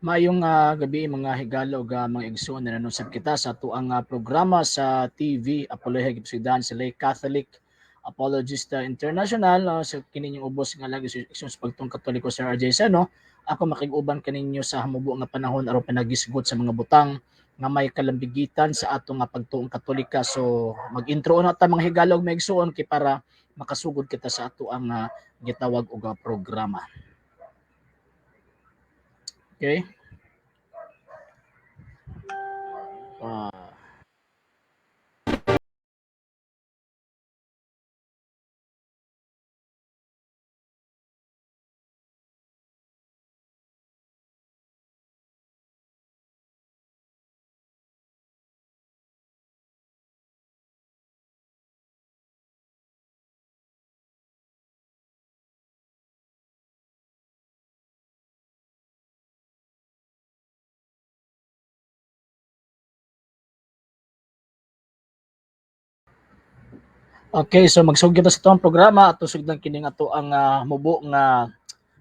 Maayong gabi mga higala ug mga igsoon na nanusab kita sa tuang programa sa TV Apologia Gipsudan sa Lay Catholic Apologist International sa kininyong ubos nga lagi sa pagtong Katoliko Sir RJ Seno. Ako makig-uban kaninyo sa hamubo nga panahon aron panagisgot sa mga butang nga may kalambigitan sa atong pagtuong Katolika. So mag-intro na ta mga higala ug mga igsoon kay para makasugod kita sa ato ang gitawag og programa. Okay? Uh, Okay, so magsugod kita sa itong programa at tusog ng kining ato ang mubo nga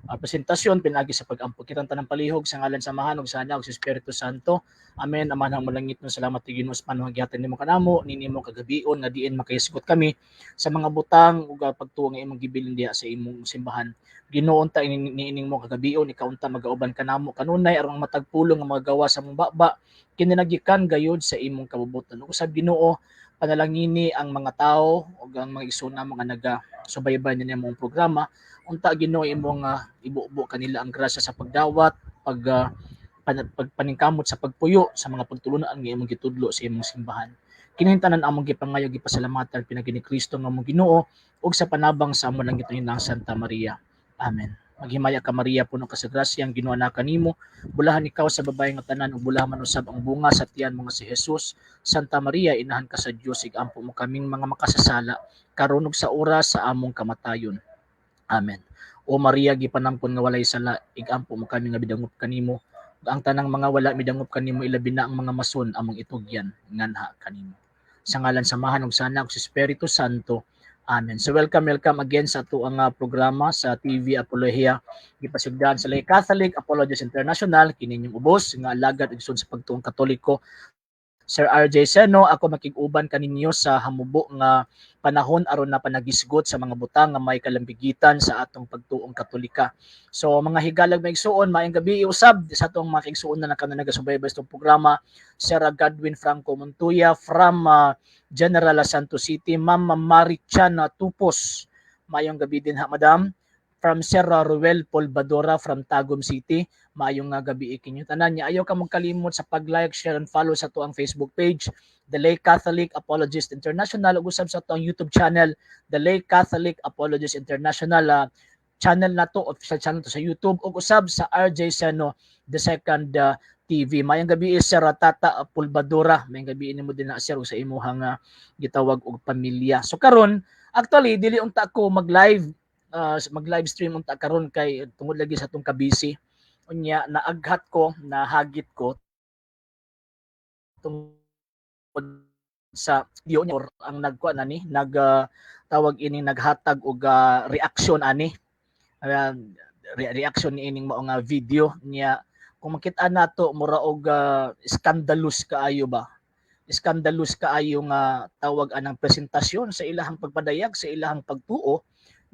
presentasyon pinagi sa pag-ampo kitang tanang palihog sa ngalan samahan ug sana ug sa Espiritu Santo. Amen. Amanang malangit no salamat ti Ginoo sa panuhang gihatan nimo kanamo ninimo kagabion nga diin makayasgot kami sa mga butang ug pagtuo nga imong gibilin diha sa imong simbahan. Ginoo unta niining mo kagabion ikaw unta magauban kanamo kanunay aron matagpulong nga mga gawa sa mong baba kininagikan gayud sa imong kabubuton. Ug usab Ginoo panalangini ang mga tao ug ang mga igsoon mga naga-subaybay niya mong programa unta Ginoo imong ibubo kanila ang grasya sa pagdawat pagpaningkamot sa pagpuyo sa mga pagtulunan nga imong gitudlo sa imong simbahan kining tanan among gipangayo gipasalamatan pinagi ni Kristo nga among Ginoo ug sa panabang sa among langit nga Santa Maria. Amen. Maghimaya ka Maria puno ka sa grasya ang Ginoo na kanimo bulahan ikaw sa babae nga tanan ug bulahan man usab ang bunga sa tiyan mo nga si Jesus. Santa Maria inahan ka sa Dios ig ampo mo kaming mga makasasala karon ug sa oras sa among kamatayon. Amen. O Maria gipanampon nga walay sala igampo mo kami nga bidangop kanimo ang tanang mga wala midangop kanimo ilabi na ang mga mason among itugyan nganha kanimo. Sa ngalan samahan ug sana ug sa Espiritu Santo. Amen. So welcome again sa ato ang programa sa TV Apologia gipasugdan sa Lay Catholic Apologist International kini ubos nga alagad igsoon sa pagtuong Katoliko Sir RJ Seno, ako makig-uban kaninyo sa hamubo nga panahon aron na panagisgot sa mga butang nga may kalambigitan sa atong pagtuong Katolika. So mga higalag may igsuon, maayong gabi usab sa atong mga igsuon na nakanagasubaybay sa programa, Sir Godwin Franco Montoya from General Santos City, Ma'am Marichan Tupos. Maayong gabi din ha, Madam. From Sir Ruel Polbadora from Tagum City. Maayong gabi ikinyo tanan niya. Ayaw ka magkalimot sa pag-like, share, and follow sa to ang Facebook page, The Lay Catholic Apologist International, ug usab sa to ang YouTube channel, The Lay Catholic Apologist International. Channel na to, official channel to sa YouTube, ug usab sa RJ Seno, The Second TV. Mayang gabi is Sir Tata Pulbadora. Mayang gabi nimo din na sir sa imuhang gitawag og pamilya. So karon, actually dili unta ko mag-live stream unta karon kay tungod lagi sa atong kabisi unya naaghat ko nahagit ko tungod sa video ang nagkuha nani tawag ini naghatag og reaction ani reaction ni ining mao nga video niya kung makita nato mura og scandalous kaayo ba scandalous kaayo nga tawag anang presentasyon sa ilahang pagpadayag sa ilahang pagtuo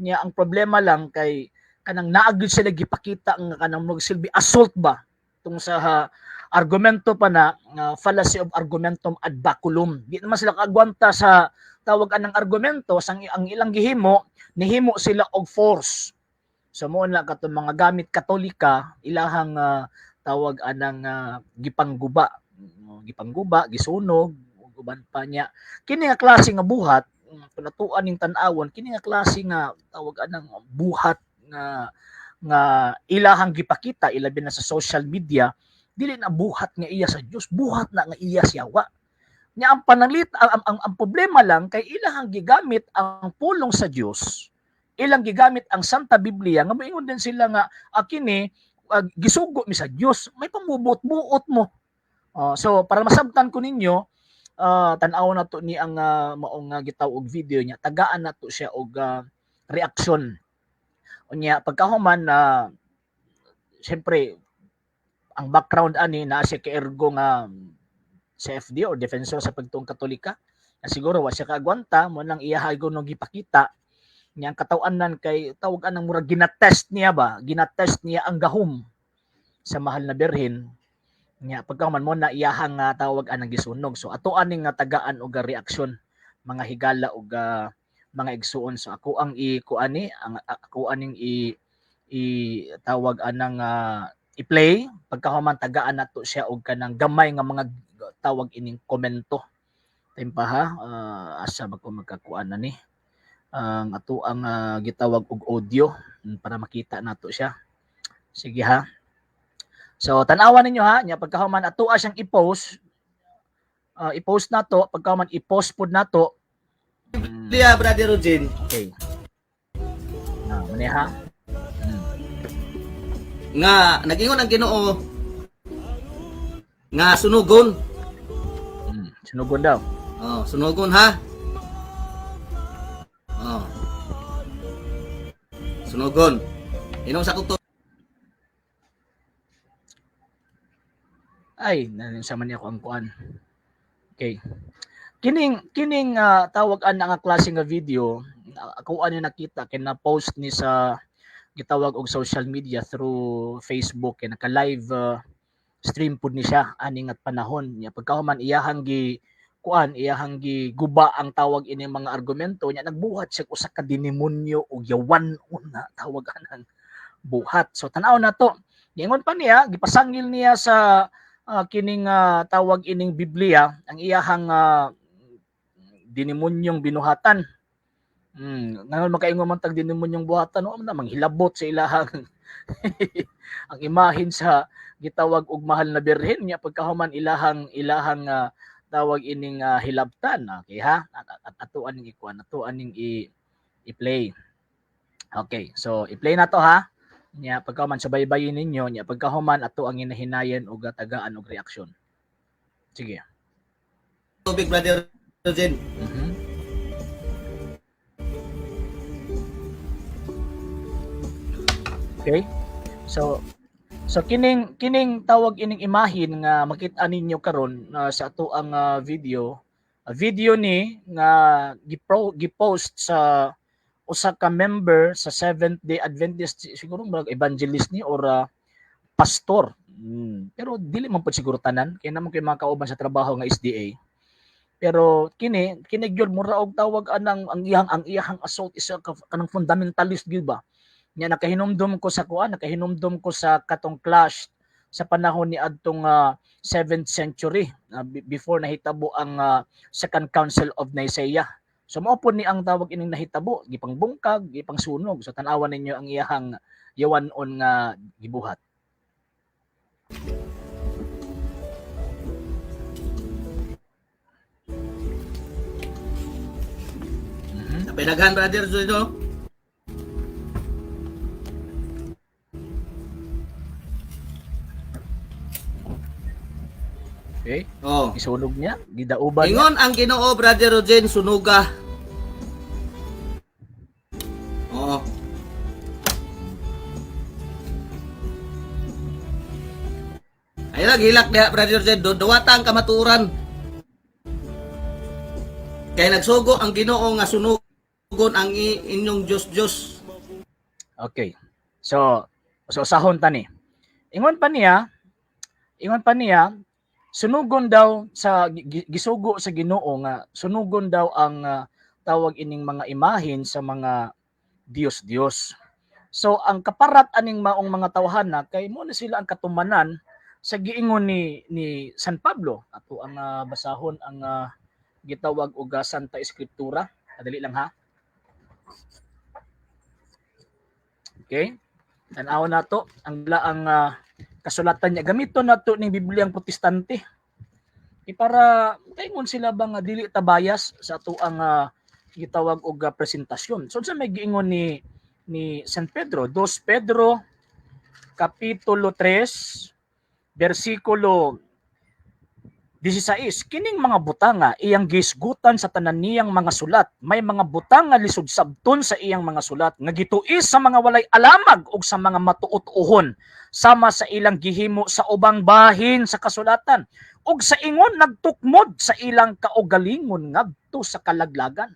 niya. Ang problema lang kay kanang naagid sila gipakita nga kanang magsilbi assault ba tung sa argumento pa na fallacy of argumentum ad baculum. Di naman sila kaagwanta sa tawag anang argumento sang ang ilang gihimo nihimo sila og force. So mo na katong mga gamit Katolika ilahang tawag anang gipangguba, gisunog ug uban pa niya. Kini nga klase nga buhat panatuan ning tan-awon kini nga klase nga tawag anang buhat nga ilahang gipakita ilabi na sa social media dili na buhat nga iya sa Dios buhat na nga iya siyawa nya ang panalit ang problema lang kay ilahang gigamit ang pulong sa Dios ilang gigamit ang Santa Biblia nga moingon din sila nga kini gisugo mi sa Dios may pambubuot-buot mo so para masabtan ko ninyo tan-aw na to ni ang maong gitawog video niya tagaan na to siya og reaction unya pagkahuman siyempre ang background ani na siya kaergo nga CFD o defensor sa pagtuong Katolika. Na siguro wa siya kaagwanta mo nang iyahago no gipakita niyang katawanan kay tawag anang murag ginatest niya ba? Ginatest niya ang gahom sa mahal na birhen nya pagkaman mo na iyahang tawag anang gisunog. So ato aning nga tagaan og reaksyon mga higala og mga igsuon. So ako ang ikuani ang ako aning i tawag anang i-play pagkahuman tagaan nato siya og kanang gamay nga mga tawag ining komento. Timpa ha, asa ba ko magkakuan na ni? Ang ato ang gitawag og audio para makita nato siya. Sige ha. So tan-awan ninyo ha, nya pagkahuman ato siyang i-post i-post nato, pagkahuman i-post pud nato. Biblia, Brother Eugene. Okay. Muna ha. Nga nagingon ang Ginoo nga sunugon. Sunugon daw. Sunugon ha. Sunugon. Inong sa kuto. Ay, naninsaman niya ko ang kuan. Okay. Kining tawag ana nga klase nga video, ako ano nakita kay na post ni sa gitawag og social media through Facebook kay naka-live stream pud ni siya ani nga panahon niya pagkahuman iyahang gi guba ang tawag ini mga argumento niya nagbuhat siya usa ka demonyo og yawan una tawag anang buhat. So tan-aw na to. Ingon pa niya gipasangil niya sa kining tawag ining Biblia ang iyahang denemonyong binuhatan. Ngayon makaingon man tag denemonyong buhatan o namang hilabot sa ilahang ang imahin sa gitawag og mahal na birhen niya pagkahuman ilahang tawag ining hilabtan. Okay ha? At ato aning ikuan, ato aning i-play. Okay, so i-play na to ha. Nya pagkahuman subaybayin ninyo nya pagkahuman ato ang hinahinayan og tagaan og reaksyon. Sige. Tubig, Brother Eugene. Okay? So kining tawag ining imahin nga makita ninyo karon sa ato ang video ni nga gipost sa usa ka member sa Seventh-day Adventist, siguro mga evangelist ni or pastor. Pero dili man pud siguro tanan kay namon kay mga kauban sa trabaho nga SDA. Pero kini gyud mura og tawag anang ang iyahang assault isa ka kanang fundamentalist gyud ba. Nya nakahinumdum ko sa katong clash sa panahon ni adtong 7th century before nahitabo ang Second Council of Nicaea. So mao pod ni ang tawag ining nahitabo, gipang bungkag, gipang sunog. So tan-awan ninyo ang iyahang yawanon nga gibuhat. Pinaghan, Brother Eugene. Okay? Isunog niya, gidauban. Ingon ang Ginoo, Brother Eugene, sunuga. Ay hilak diha, Brother Eugene, duwata ang kamaturan. Kaya nagsugo ang Ginoo nga sunugon ang inyong Diyos. Okay. So sahon tani. Ingon pa niya sunugon daw sa gisugo sa Ginoo nga sunugon daw ang tawag ining mga imahin sa mga Dios. So ang kaparat aning maong mga tawhana kay mo na sila ang katumanan sa giingon ni San Pablo. Ato ang basahon ang gitawag og Santa Eskriptura. Kadali lang ha. Okay? Tan-aw nato ang kasulatan niya gamiton nato ning Bibliang Protestante. Para kaingon sila ba nga dili ta bias sa ato ang gitawag og presentasyon. So sa may giingon ni San Pedro, 2 Pedro kapitulo 3 versikulo 16, kining mga butanga iyang gisgutan sa tanan niyang mga sulat. May mga butanga lisod sabton sa iyang mga sulat nga gituis sa mga walay alamag ug sa mga matuot-uhon sama sa ilang gihimo sa ubang bahin sa kasulatan ug sa ingon nagtukmod sa ilang kaugalingon ngadto sa kalaglagan.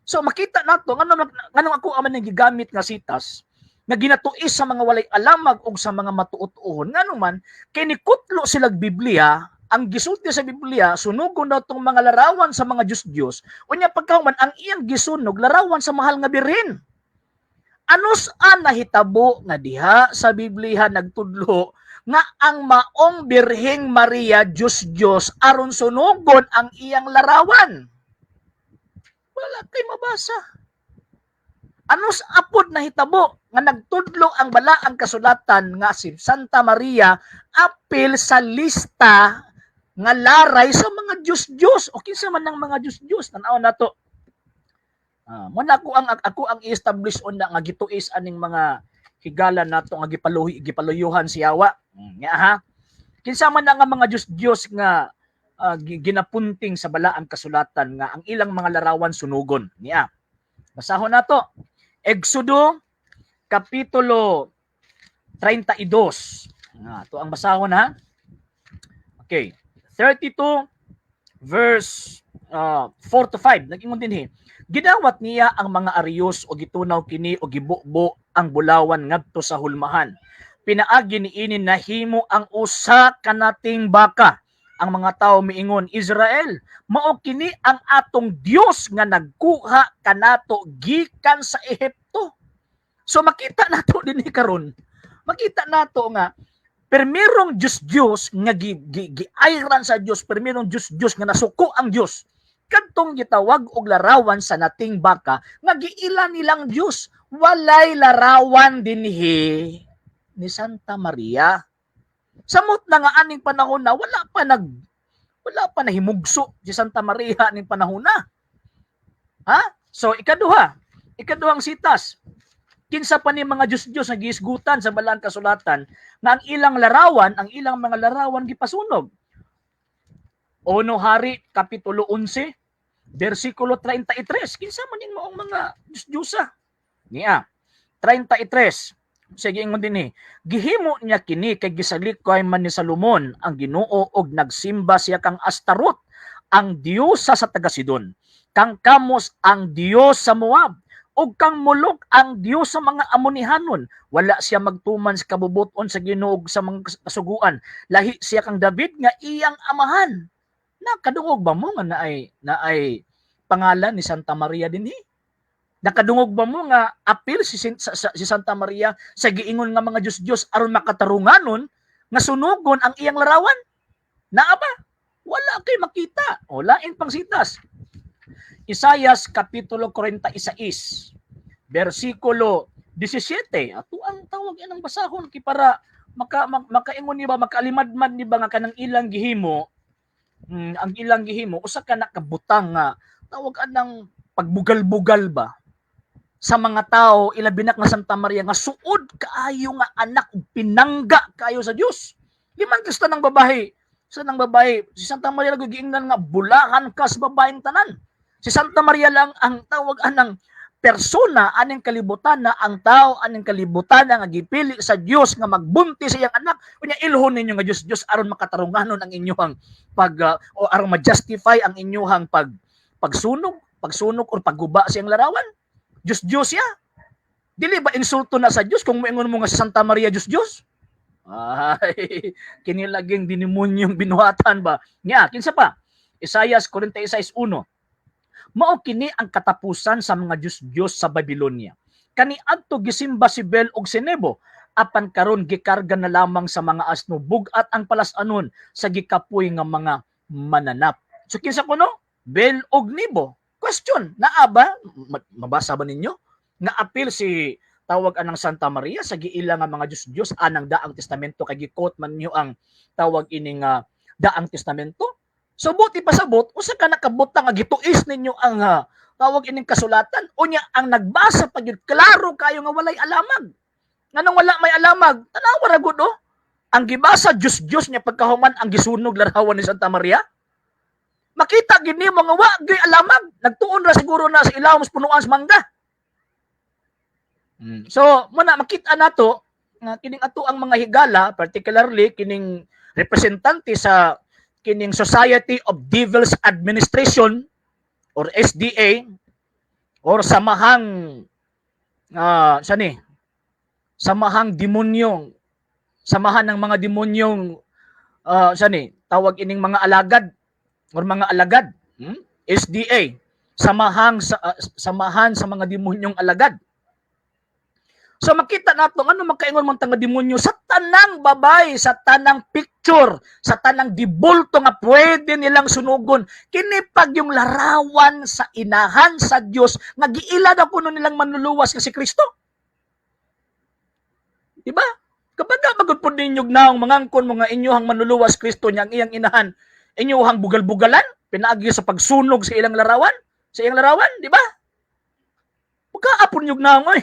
So makita nato nganong ako aman nang gigamit nga sitas nga ginatuis sa mga walay alamag ug sa mga matuot-uhon nganong man kay nikutlo silang Biblia. Ang gisulti sa Biblia, sunugon daw itong mga larawan sa mga Diyos-Diyos. Unya pagkahuman, ang iyang gisunog, larawan sa mahal nga birhen. Anos an nahitabo nga diha sa Biblia nagtudlo nga ang maong Birheng Maria, Diyos-Diyos, aron sunugon ang iyang larawan. Wala kay mabasa. Anos apod nahitabo nga nagtudlo ang balaang kasulatan nga si Santa Maria apil sa lista nga laray sa mga Diyos-Diyos o kinsa man ng mga Diyos-Diyos tan-aw nato. Mo na ako ang i-establish on na nga gituis aning mga higala nato nga gipaluyuhan si Yawa. Nga ha. Kinsa man nga mga Diyos-Diyos nga ginapunting sa balaang kasulatan nga ang ilang mga larawan sunugon niya. Basahon nato. Exodo kapitulo 32. Ito ang basahon ha. Okay. 32 verse 4 to 5. Nag-ingon din gidawat niya ang mga Aryos o gitunaw kini o gibubo ang bulawan ngadto sa hulmahan. Pinaagi niini nahimo ang usa kanating baka. Ang mga tawo miingon, Israel, mao kini ang atong Dios nga nagkuha kanato gikan sa Ehipto. So makita nato dinhi karon. Makita nato nga permirong Diyos nga giayran sa Diyos, permirong Diyos nga nasuko ang Diyos. Kadtong gitawag og larawan sa nating baka nga giila nilang Diyos. Walay larawan dinhi ni Santa Maria. Samot na nga aning panahon na wala pa nahimugso si Santa Maria aning panahon na. Ha? So ikaduhang sitas. Kinsa pa ni mga Diyos-Diyos na giisgutan sa balaang kasulatan na ang ilang mga larawan gipasunog. Ono Hari kapitulo 11 bersikulo 33. Kinsa man ning maong mga Diyos-Diyosa? Niya. 33. Sige ingon din gihimo niya kini kay gisalikay man ni Salomon ang Ginoo og nagsimba siya kang Astarot, ang diyosa sa taga Sidon, kang Kamos ang Diyos sa Moab, og kang Molok ang Diyos sa mga Amonihanon. Wala siya magtuman sa kabubuton sa Ginoo sa mga kasuguan. Lahi siya kang David nga iyang amahan. Nakadungog ba mo nga naay pangalan ni Santa Maria dinhi? Nakadungog ba mo nga apil si Santa Maria sa giingon nga mga Diyos-Diyos aron makatarunganon nga sunugon ang iyang larawan? Naa ba? Wala kay makita. O lain pang sitas. Isayas kapitulo 46 bersikulo 17. Ato ang tawag yan ang basahon kay para makaingon ni ba makalimadmad ni ba nga kanang ilang gihimo ang ilang gihimo usa ka nakabutang nga tawag anang pagbugal-bugal ba sa mga tao ilabi na nga Santa Maria nga suod kaayo nga anak pinangga kaayo sa Dios. Liman kasta ng babae. Sa nang babae si Santa Maria giingnan nga bulahan kas babaeng tanan. Si Santa Maria lang ang tawag anang persona aning kalibutan na ang tao aning kalibutan nga gipili sa Dios nga magbunti sa iyang anak unya ilhon ninyo nga Dios aron makatarunganon ang inyong o aron ma-justify ang inyong pagsunog o pagguba sa iyang larawan. Diyos ya. Dili ba insulto na sa Dios kung moingon mo nga si Santa Maria Diyos? Ay, kinilaging dinimonyong binuhatan ba? Nya, kinsa pa? Isayas 46:1. Mao kini ang katapusan sa mga Diyos sa Babylonia. Kaniadto gisimba si Bel og si Nebo, apan karon gikarga na lamang sa mga asno, bugat ang palasanon sa gikapoy nga mga mananap. So kinsa kuno? Bel og Nebo. Question, naa ba? Mabasa ba ninyo? Naapil si tawag anang Santa Maria sa giila nga mga Diyos anang daang testamento kay gikot man niyo ang tawag ining daang testamento. So buti pasabot usa ka nakabutang nga gituis ninyo ang tawag ining kasulatan unya ang nagbasa pag yun klaro kayo nga walay alamag. Nganong wala may alamag? Tanawa ra gud Ang gibasa Diyos niya pagkahuman ang gisunog larawan ni Santa Maria. makita gini mga wagi alamag, nagtuon ra siguro na sa ilaw mas punuan sa mangga. So, muna makita nato nga kining ato ang mga higala, particularly kining representante sa kining Society of Devil's Administration or SDA or samahang samahang demonyong, samahan ng mga demonyong tawag ining mga alagad or mga alagad, SDA, samahan sa mga demonyong alagad. So makita nato ano makaingon man tanga demonyo sa tanang babay, sa tanang picture, sa tanang dibulto nga pwede nilang sunugon. Kini pag yung larawan sa inahan sa Dios nga giila na kuno nilang manluluwas nga si Kristo. Diba? Kapag magud pud ninyo naong mangangkon mga inyohang manluluwas Kristo niyang iyang inahan, inyohang bugal-bugalan, pinaagi sa pagsunog sa ilang larawan, di ba? Pagkaapon yung naong oy.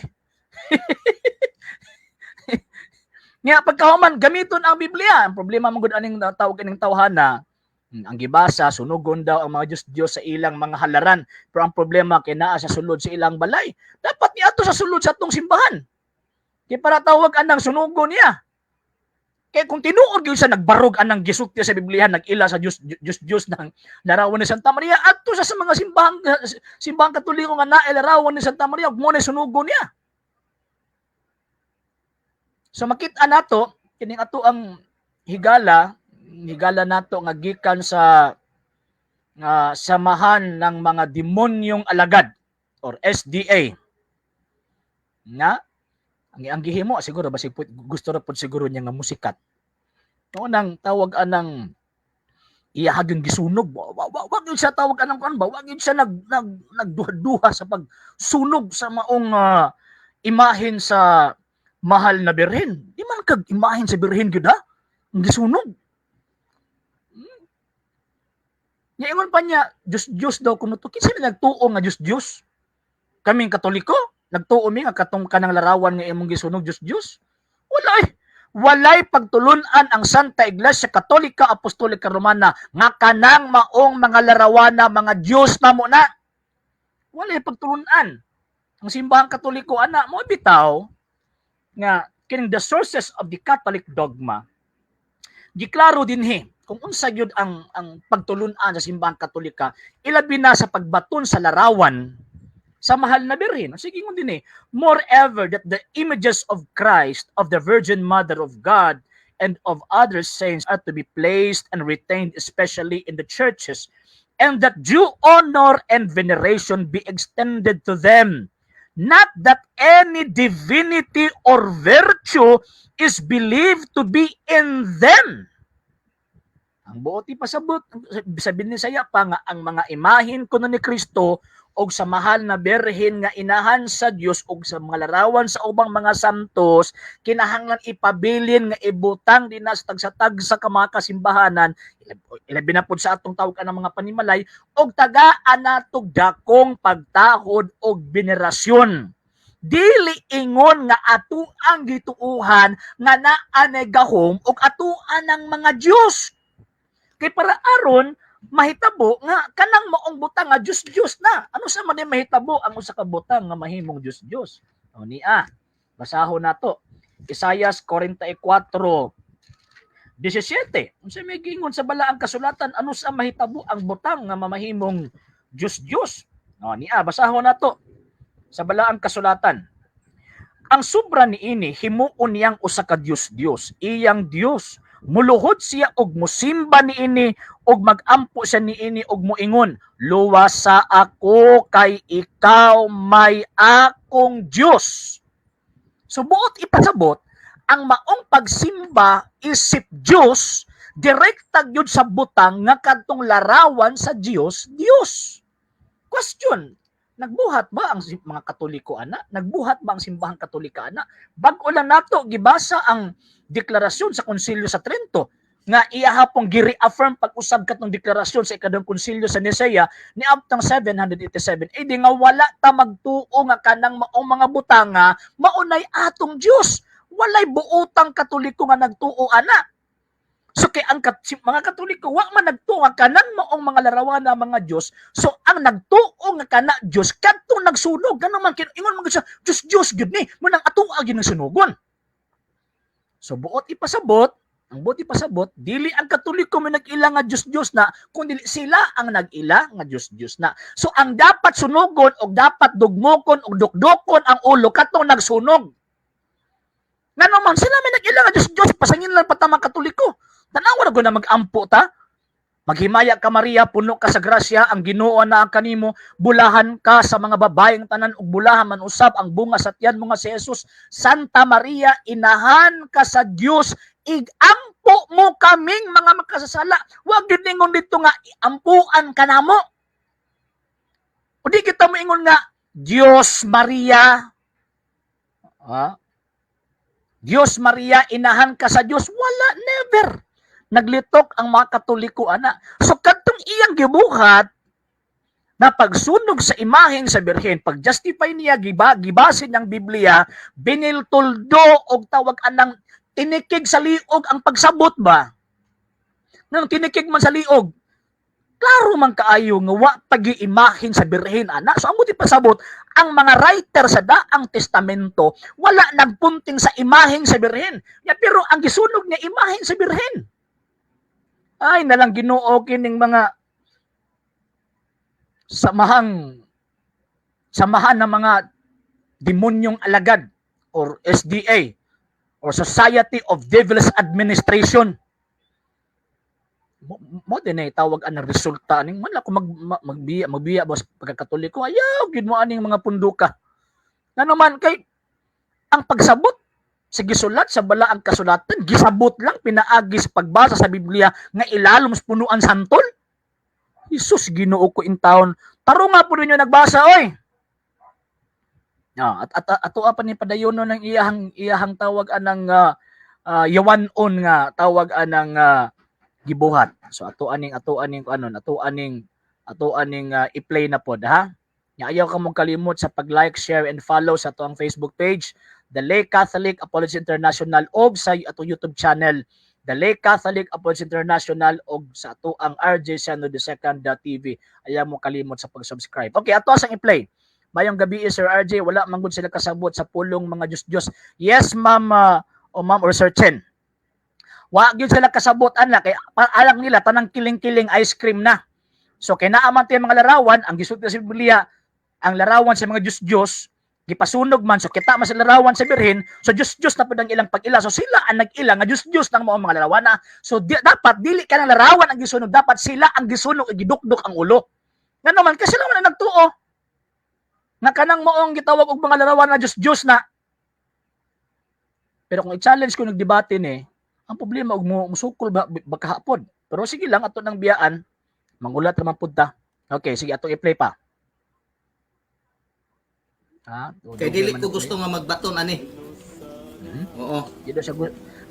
Nga pagkahuman gamiton ang Biblia. Ang problema magud aning tawag ining tawhana, ang gibasa sunugon daw ang mga Diyos sa ilang mga halaran. Pero ang problema kay naa sa sulod sa ilang balay. Dapat niadto sa sulod sa atong simbahan. Kay para tawag anang sunugon niya. Kay kung tinuod gyud sa nagbarog anang gisulti sa Biblia, nag-ila sa Diyos ng larawan ni Santa Maria adto sa mga simbahang Katoliko nga naay larawan ni Santa Maria, mo na sunugon niya. So makita nato kining ato ang higala nato nga gikan sa samahan ng mga demonyong alagad or SDA. Nga ang gihimo siguro basi gusto ra pud siguro niya nga musikat. Nang tawag anang iyahag yung gisunog. Wag yun siya tawag anang kan ba? Wag yun siya nagduha-duha sa pagsunog sa maong imahen sa mahal na birhen. Di man kag imahen sa birhen gyud ha? Ang gisunog. Ingon pa niya, Diyos daw kuno to. Kinsa nagtuo nga Diyos? Kaming Katoliko, nagtuo mi nga katong kanang larawan nga imong gisunog Diyos. Walay pagtulunan ang Santa Iglesia Katolika Apostolika Romana nga kanang maong mga larawana mga Diyos na mo na. Walay pagtulunan. Ang simbahang Katoliko ana mo bitaw nga kining the sources of the Catholic dogma. Giklaro dinhi kung unsa gyud ang pagtulunan sa simbahang Katolika, ilabi na sa pagbaton sa larawan sa mahal na birhen. Sige ngon dinhi, moreover that the images of Christ, of the Virgin Mother of God, and of other saints are to be placed and retained especially in the churches, and that due honor and veneration be extended to them. Not that any divinity or virtue is believed to be in them. Ang buoti pasabot, sabihin ni saya pa nga ang mga imahin kuno ni Kristo og sa mahal na birhen nga inahan sa Dios og sa mga larawan sa ubang mga santos kinahanglan ipabilin nga ibutang dinas tag sa mga kasimbahanan ilabi na pud sa atong tawag anang mga panimalay og tagaan natog dakong pagtahod og venerasyon. Dili ingon nga ato ang gituuhan nga naa nay gahom og atuan ng mga Dios. Kay para aron mahitabo nga kanang maong butang nga Diyos na. Ano sa man mahitabo ang usa ka butang nga mahimong Diyos? O niya, basahon nato. Isaias 44:17. Unsa may gingon sa balaang kasulatan ano sa mahitabo ang butang nga mamahimong Diyos? O niya, basahon nato sa balaang kasulatan. Ang sobra niini himuon niyang usa ka Diyos, iyang Diyos. Muluhod siya og musimba niini og magampo siya niini og moingon, luwas sa ako kay ikaw may akong Diyos. So buot ipasabot, ang maong pagsimba isip Diyos, direkta gyud sa butang nga kadtong larawan sa Diyos. Question, nagbuhat ba ang mga Katoliko ana? Nagbuhat ba ang simbahang Katolika ana? Bag-o lang nato gibasa ang deklarasyon sa Konsilyo sa Trento nga iyahapong gi-reaffirm pag-usab katong deklarasyon sa ikadang konsilyo sa Nicea ni abtang 787 AD nga wala ta magtuo nga kanang maong mga butanga maunay atong Dios. Walay buotang Katoliko nga nagtuo ana. So kay ang mga Katoliko wa man nagtuo nga kanang maong mga larawan na mga Dios. So ang nagtuo nga kana Dios kadto nagsunog ganun man ingon man siya Dios gyud ni mo nang atoa gyud ng sunugon. So buot ipasabot, ang buot ipasabot dili ang Katoliko may nag-ila nga Dios na kundi sila ang nag-ila nga Dios na. So ang dapat sunugon og dapat dugmokon og dukdokon ang ulo katong nagsunog. Nga naman, sila may nag-ila nga Diyos, pasangin lang patama Katoliko. Tanawa na ko na mag-ampo ta. Maghimaya ka Maria, puno ka sa grasya, ang Ginoo na ang kanimo, bulahan ka sa mga babaeng tanan, ug bulahan man usab ang bunga sa tiyan mo nga si Jesus. Santa Maria, inahan ka sa Dios, igampo mo kaming mga makasasala. Huwag din ingon dito nga, ampuan ka namo. O di kita mo ingon nga, Diyos Maria, Diyos Maria, inahan ka sa Diyos. Wala, never. Naglitok ang mga Katoliko, ana. So, kadtong iyang gibuhat, na pagsunog sa imaheng sa Birhen, pag-justify niya, gibasin ng Biblia, biniltuldo og tawag anang tinikig sa liog ang pagsabot ba? Nang tinikig man sa liog, klaro man kaayo nga wa pag-iimahin sa Birhen, ana. So, ang buti pasabot, ang mga writer sa Daang Testamento wala nagpunting sa imaheng sa Birhen. Ya, pero ang gisunog niya imaheng sa Birhen. Ay nalang Ginoo kining mga samahan ng mga demonyong alagad or SDA or Society of Devil's Administration. Mo din ay tawag ang resulta ning man ako magbiya ba pagkakatoliko ayaw gid mo aning mga punduka ngano man kay ang pagsabot sa gisulat sa balaang kasulatan gisabot lang pinaagis pagbasa sa Biblia nga ilalom sa punuan santol. Jesus Ginoo ko in town taro nga po ninyo nagbasa oy. At ato pa ni padayono ng iyahang tawag anang yawanon nga tawag anang gibuhat. So ato aning i-play na pod ha. Ayaw ka mong kalimot sa pag-like, share and follow sa ato ang Facebook page, The Lay Catholic Apology International og sa ato YouTube channel, The Lay Catholic Apology International og sa ato ang RJ Sano II.TV. Ayaw mo kalimot sa pag-subscribe. Okay, ato asang i-play. Mayong gabi Sir RJ, wala man gud sila kasabot sa pulong mga Diyos. Yes, ma'am ma'am or Sir Chen. Wa gyud sila kasabot ana kay alam nila tanang kiling-kiling ice cream na. So kay naa man tay mga larawan ang gisulti sa Biblia, ang larawan sa mga Diyos gipasunog man so kita man sa larawan sa Birhen, so Diyos na pud ang ilang pag-ila. So sila ang nag-ila nga Diyos nang mao mga larawan na. So dapat dili ka ng larawan ang gisunog, dapat sila ang gisunog gidukdok ang ulo. Ngano man kasi sila man ang nagtuo. Nga kanang maong gitawag og mga larawan na Diyos na. Pero kung i-challenge ko nagdebate ni, ang problema og musukol ba kahapon. Pero sige lang ato nang biyaan. Mangulat naman punta. Okay, sige ato i-play pa. Kay dili ko gusto nga magbaton ani. Oo. Di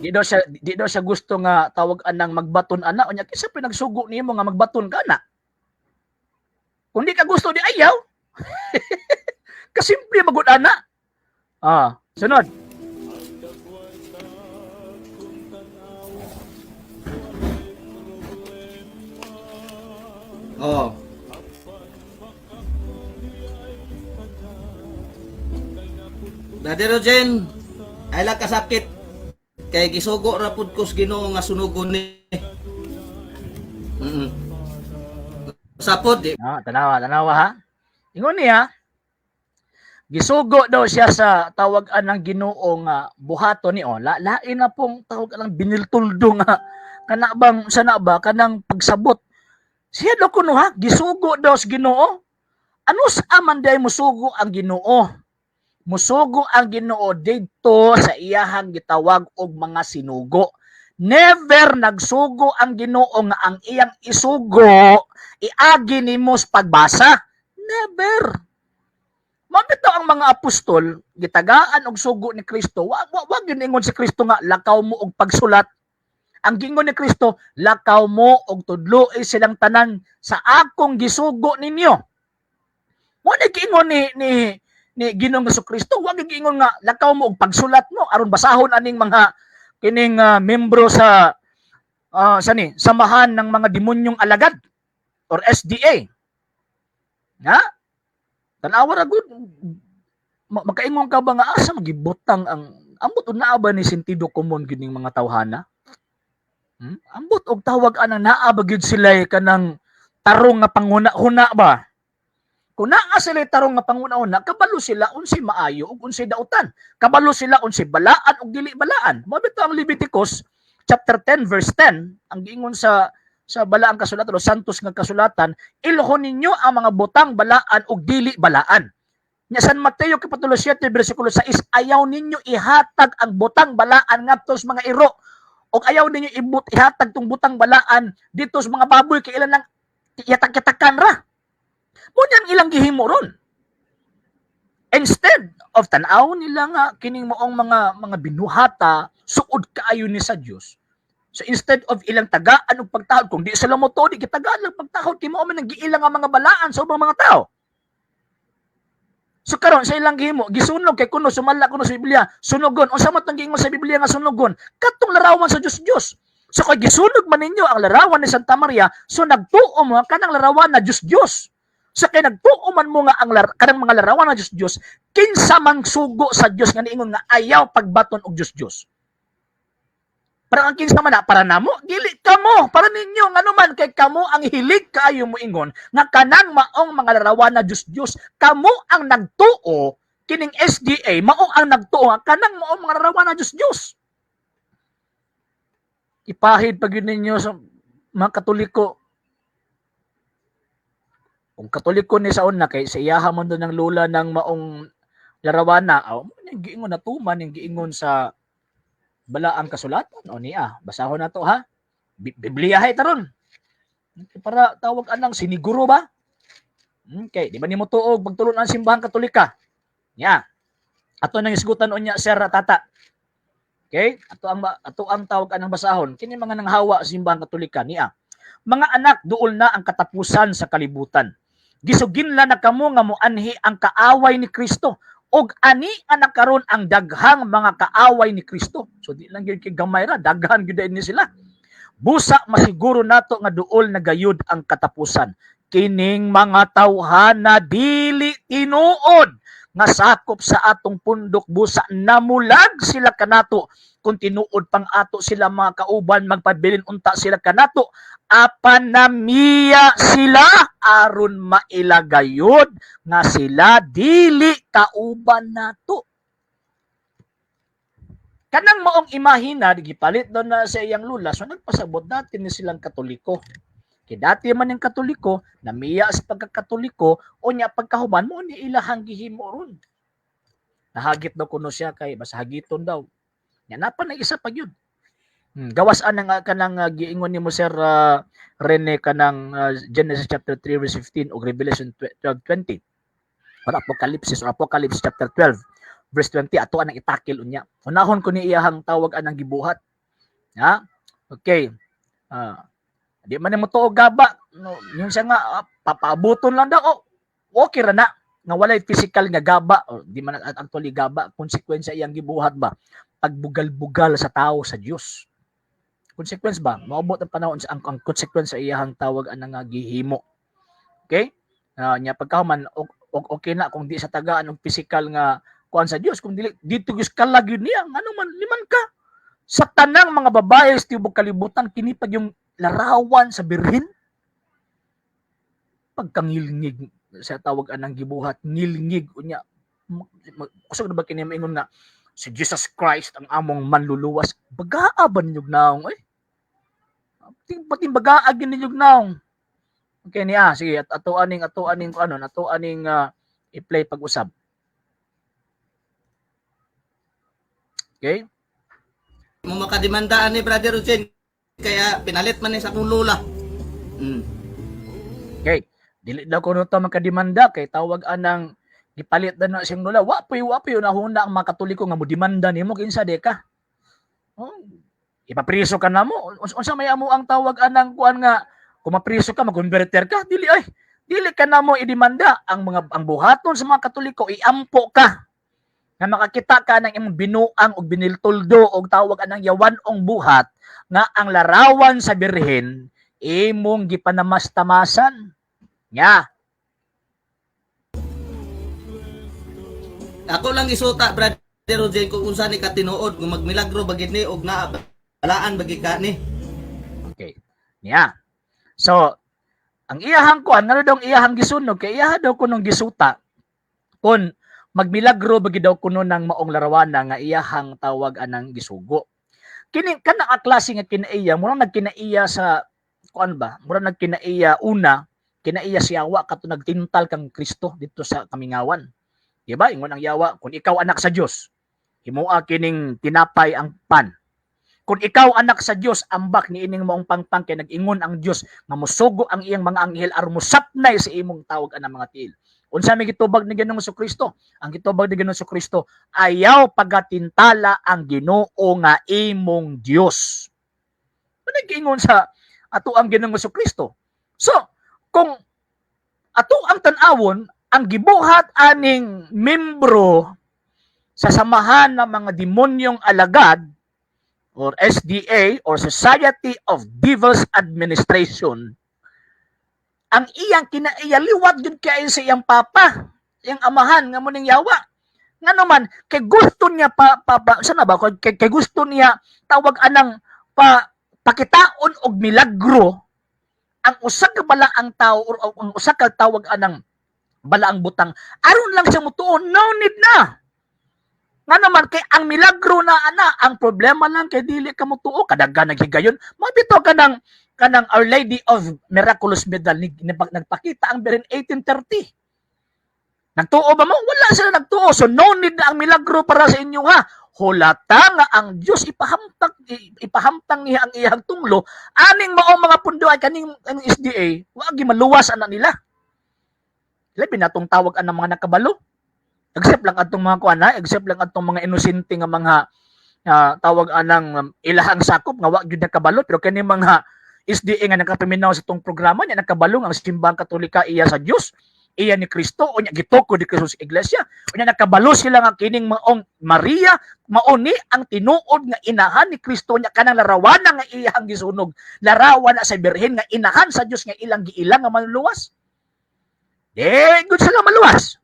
daw siya gusto nga tawag anang magbaton ana. Unya kisa pinagsugo nimo nga magbaton ka na. Kung di ka gusto di ayaw. Kasimple magud ana. Sunod. Oh. Brother Rojen, ay lang kasakit kay gisugo ra pud ko sa Ginoo nga sunugon ni. Sapod di. Tanawa ha. Ingon niya, gisugo daw siya sa tawag anang Ginoo nga buhaton ni lain na pong tawag anang biniltuldo nga kana bang sana ba kanang pagsabot. Siya daw kuno ha, gisugo daw sa Ginoo. Ano sa man day musugo ang Ginoo? Musugo ang Ginoo didto sa iyahang gitawag og mga sinugo. Never nagsugo ang Ginoo nga ang iyang isugo iagi nimo sa pagbasa. Never. Mabito ang mga apostol gitagaan og sugo ni Kristo. Wag yun ingon si Kristo nga lakaw mo og pagsulat. Ang gingon ni Kristo, lakaw mo og tudloi silang tanan sa akong gisugo ninyo. Mo nag-ingon ni Ginoong Jesucristo, wag giingon nga lakaw mo og pagsulat mo aron basahon aning mga kining membro sa samahan ng mga demonyong alagad or SDA. Nga? Tanawa ra gud makaingon ka ba nga asa magibutang ang ambot na ba ni sentido komon gining mga tawhana? Ambot og tawag anang naa ba gyud sila kanang tarong nga panguna-huna ba? Kung naa sila tarong nga panguna-huna, kabalo sila unsay maayo ug unsay dautan. Kabalo sila unsay balaan ug dili balaan. Mao bitaw ang Leviticus chapter 10 verse 10 ang giingon sa balaang kasulatan o santos nga kasulatan, ilohon ninyo ang mga butang balaan ug dili balaan. Nya San Mateo kapitulo 7 bersikulo 6, ayaw ninyo ihatag ang butang balaan ngadto sa mga iro ug ayaw ninyo ihatag tong butang balaan dito sa mga baboy kay ilan nang yatak-yatakan ra. Mo ilang gihimo ron. Instead of tan-aw nila nga kining moong mga binuhata suod kaayo ni sa Dios. So instead of ilang tagaan og pagtahod, kung di sila mo to, di kitagaan lang pagtahod, kay mao man nang giilang ang mga balaan sa ubang mga tao. So karon sa ilang gihimo, gisunog kay kuno sumala kuno sa Biblia, sunugon. Unsa man tang giingon sa Biblia nga sunugon? Katong larawan sa Dios. So kay gisunog man ninyo ang larawan ni Santa Maria, so nagtuo mo kanang larawan na Dios. So kay nagtuo man mo nga ang kanang mga larawan na Dios, kinsa man sugo sa Dios nga niingon nga ayaw pagbaton og Dios. Para ang kinsa man na para namo, dili kamo para ninyo ngano man kay kamo ang hilig kaayo mo ingon nga kanang maong mga larawan na Dios. Kamo ang nagtuo kining SDA mao ang nagtuo nga kanang maong mga larawan na Dios. Ipahid pag yun ninyo sa mga Katoliko. Kung Katoliko ni sa una kay sa iyaha man doon ng lula ng maong larawan na, yung giingon na tuman, yung giingon sa balaang kasulatan o niya. Basahon na to ha. Biblia hay taron. Para tawag anang siniguro ba? Okay, di ba nimo tuog pagtulon ang simbahan Katolika? Nya. Ato nang isgutan unya Sir Tata. Okay? Ato ang tawag anang basahon. Kini mga nanghawa sa simbahan Katolika niya. Mga anak, duol na ang katapusan sa kalibutan. Gisugin la na kamo nga moanhi ang kaaway ni Kristo og ani anak karon ang daghang mga kaaway ni Kristo. So di lang gyud kay gamay ra, daghan gyud ni sila. Busa masiguro nato nga duol na gayud ang katapusan. Kining mga tawhana dili tinuod nga sakop sa atong pundok busa namulag sila kanato kung tinuod pang ato sila mga kauban magpabilin unta sila kanato apan namiya sila aron mailagayod nga sila dili kauban nato. Kanang maong imahina gipalit daw na sa iyang lula, so nagpasabot dati ni silang Katoliko. Kay dati man yung Katoliko, namiya sa pagkakatoliko, o niya pagkahuman mo ni ilahang gihimo ron. Nahagit daw kuno siya kay basahagiton daw. Yan na pa na isa pa yun. Gawas anang kanang giingon ni mo Sir Rene kanang Genesis chapter 3 verse 15 o Revelation 12:20. Or Apocalypse chapter 12 verse 20 ato anang itakil unya. Unahon ko ni iyahang tawag anang gibuhat. Ha? Okay. Di man mo to gaba. No, yung siya nga papabuton lang daw. Okay ra na nga walay physical nga gaba o di man actually gaba konsekwensya iyang gibuhat ba pagbugal-bugal sa tao sa Dios. Consequence ba? Maabot ang panahon sa ang consequence sa iyang tawag anang gihimo. Okay? Nya pagkahuman okay na kung di sa tagaan og physical nga kuan sa Dios kung dili dito gyud kalagid niya ano man liman ka sa tanang mga babae sa tibok kalibutan kini pa yung larawan sa birhen pagkangilngig sa tawag anang gibuhat ngilngig unya kusog na ba kini maingon nga si Jesus Christ ang among manluluwas bagaa ba ninyog naong pati bagaa gyud ninyog naong okay niya sige ato aning i-play pag-usab okay Mo makadimandaan ni Brother Eugene kaya pinalit man ni sa akong lula. Okay. Dili daw kuno ta makademanda kay tawag anang gipalit na siyang lula. Wapoy nahuna ang mga Katoliko nga mo demanda nimo kinsa de ka. Ipapriso ka namo. Unsa may amo ang tawag anang kuan nga kung mapriso ka mag-converter ka dili ka namo idemanda ang buhaton sa mga Katoliko iampo ka. nga makakita ka ng imong binuang o biniltuldo o tawag anang yawanong buhat nga ang larawan sa birhen imong gipanamas-tamasan. Nga. Ako lang isuta, Brother Roger, kung unsa ni katinuod, kung magmilagro bagid ni og naa balaan bagid ka ni. Okay. Nga. So, ang iyahang kuan, ano daw ang iyahang gisunog, kay iyaha daw kunong gisuta, kung magmilagro bagi daw kuno ng maong larawana nga iyahang tawag anang gisugo. Kini kana ang klase nga kinaiya, murang nagkinaiya sa kuan ba? Murang nagkinaiya una, kinaiya si Yawa kato nagtintal kang Kristo dito sa kamingawan. Di ba? Ingon ang Yawa, kung ikaw anak sa Dios, himua kining tinapay ang pan. Kung ikaw anak sa Dios, ambak ni ining maong pangpang kay nag-ingon ang Dios nga mosugo ang iyang mga anghel aron mosapnay sa imong tawag anang mga tiil. Unsa may gitubag ni Ginoong Jesucristo? Ang gitubag ni Ginoong Jesucristo, ayaw pagatintala ang Ginoo nga imong Dios. Nag-ingon sa ato ang Ginoong Jesucristo. So, kung ato ang tan-awon ang gibuhat aning membro sa samahan ng mga demonyong alagad or SDA or Society of Devils Administration, ang iyang kinaiya liwat jud kay sa iyang papa, iyang amahan nga muning Yawa. Nga naman kay gusto niya sana ba kay gusto niya tawag anang pakitaon og milagro ang usa ka balaang tao or ang usa ka tawag anang balaang butang aron lang siya mutuon, no need na. Nga naman kay ang milagro na ana, ang problema lang kay dili ka mutuo, kadaghan naghigayon, mabito ka ng kanang Our Lady of Miraculous Medal nagpakita ang berin 1830. Nagtuo ba mo? Wala sila nagtuo. So no need na ang milagro para sa inyo ha. Hulata nga ang Dios ipahamtang niya ang iyang tunglo aning mao mga pundo ay kaning SDA, wa gi maluwas ana nila. Labi natong tawag ang mga nakabalo. Except lang atong mga kuana, except lang atong mga inosente nga mga tawag anang ilahang sakop nga wa gyud nakabalo, pero kani mga SDA nga nakapaminaw sa tong programa niya nakabalo ang simbang Katolika iya sa Dios, iya ni Kristo o nya gitoko di Kristo sa iglesia, o nya nakabalo sila nga kining maong Maria mao ni ang tinuod nga inahan ni Kristo nya kanang larawan nga iyang gisunog, larawan na sa birhen nga inahan sa Dios nga ilang giilang nga maluluwas. Good sila maluwas.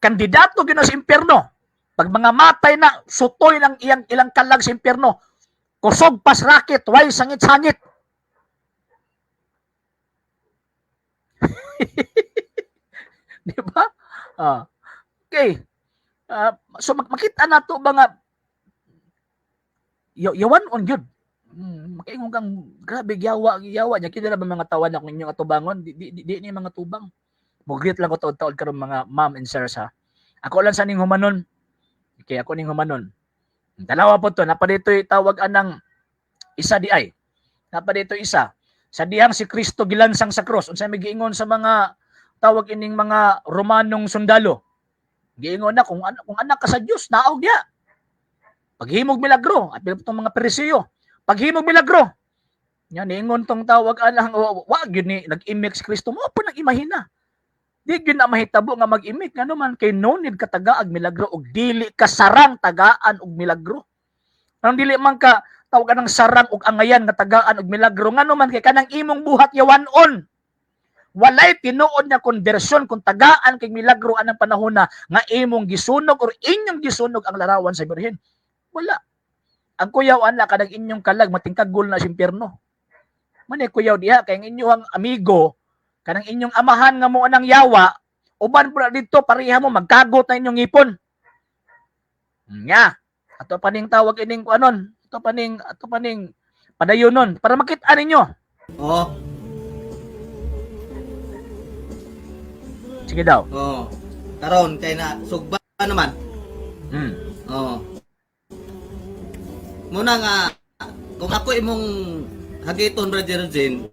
Kandidato gina sa impyerno. Pag mga matay na, sutoy ng ilang kalag sa impyerno. Kusog pas rakit, way sangit-sangit. Di ba? Okay. So makita na to ba nga yawan on yun. Makaingon kang grabe yawa niya kinala ba mga tawa na kung inyong atubangon di ni mga tubang. Mugrit lang ko taod-taod karon mga ma'am and sirs ha. Ako lang sa ning humanon. Okay, ako ning humanon. Dalawa po to, napa dito tawag anang isa di ay. Napa dito isa. Sa dihang si Kristo gilansang sa cross. Unsa may giingon sa mga tawag ining mga Romanong sundalo. Giingon na kung anak ka sa Dios, naog diha. Paghimog milagro, at itong mga Pariseo. Paghimog milagro. Yan niingon tong tawag anang wa gyud ni nag-imik si Kristo mo po nang imahina. Di gyud na mahitabo nga mag-imik ngano man kay no need ka tagaag milagro og dili ka sarang tagaan og milagro. Nang dili man ka tawag anang sarang og angayan nga tagaan og milagro ngano man kay kanang imong buhat yawanon. Walay tinuod na konbersyon kung tagaan kay milagro anang panahon na nga imong gisunog or inyong gisunog ang larawan sa birhen. Wala. Ang kuyaw ana kadang inyong kalag matingkagol na sa impyerno. Mani kuyaw diha kay inyong amigo kanang inyong amahan nga mo anang Yawa, uban po na dito, pareha mo, magkagot na inyong ipon. Nga, ato pa ning tawag ining anon, ato pa ning padayonon, para makita ninyo. Oo. Sige daw. Oo. Karon kay na sugba naman. Oo. Muna nga, kung ako imong hagiton, Brother Jen,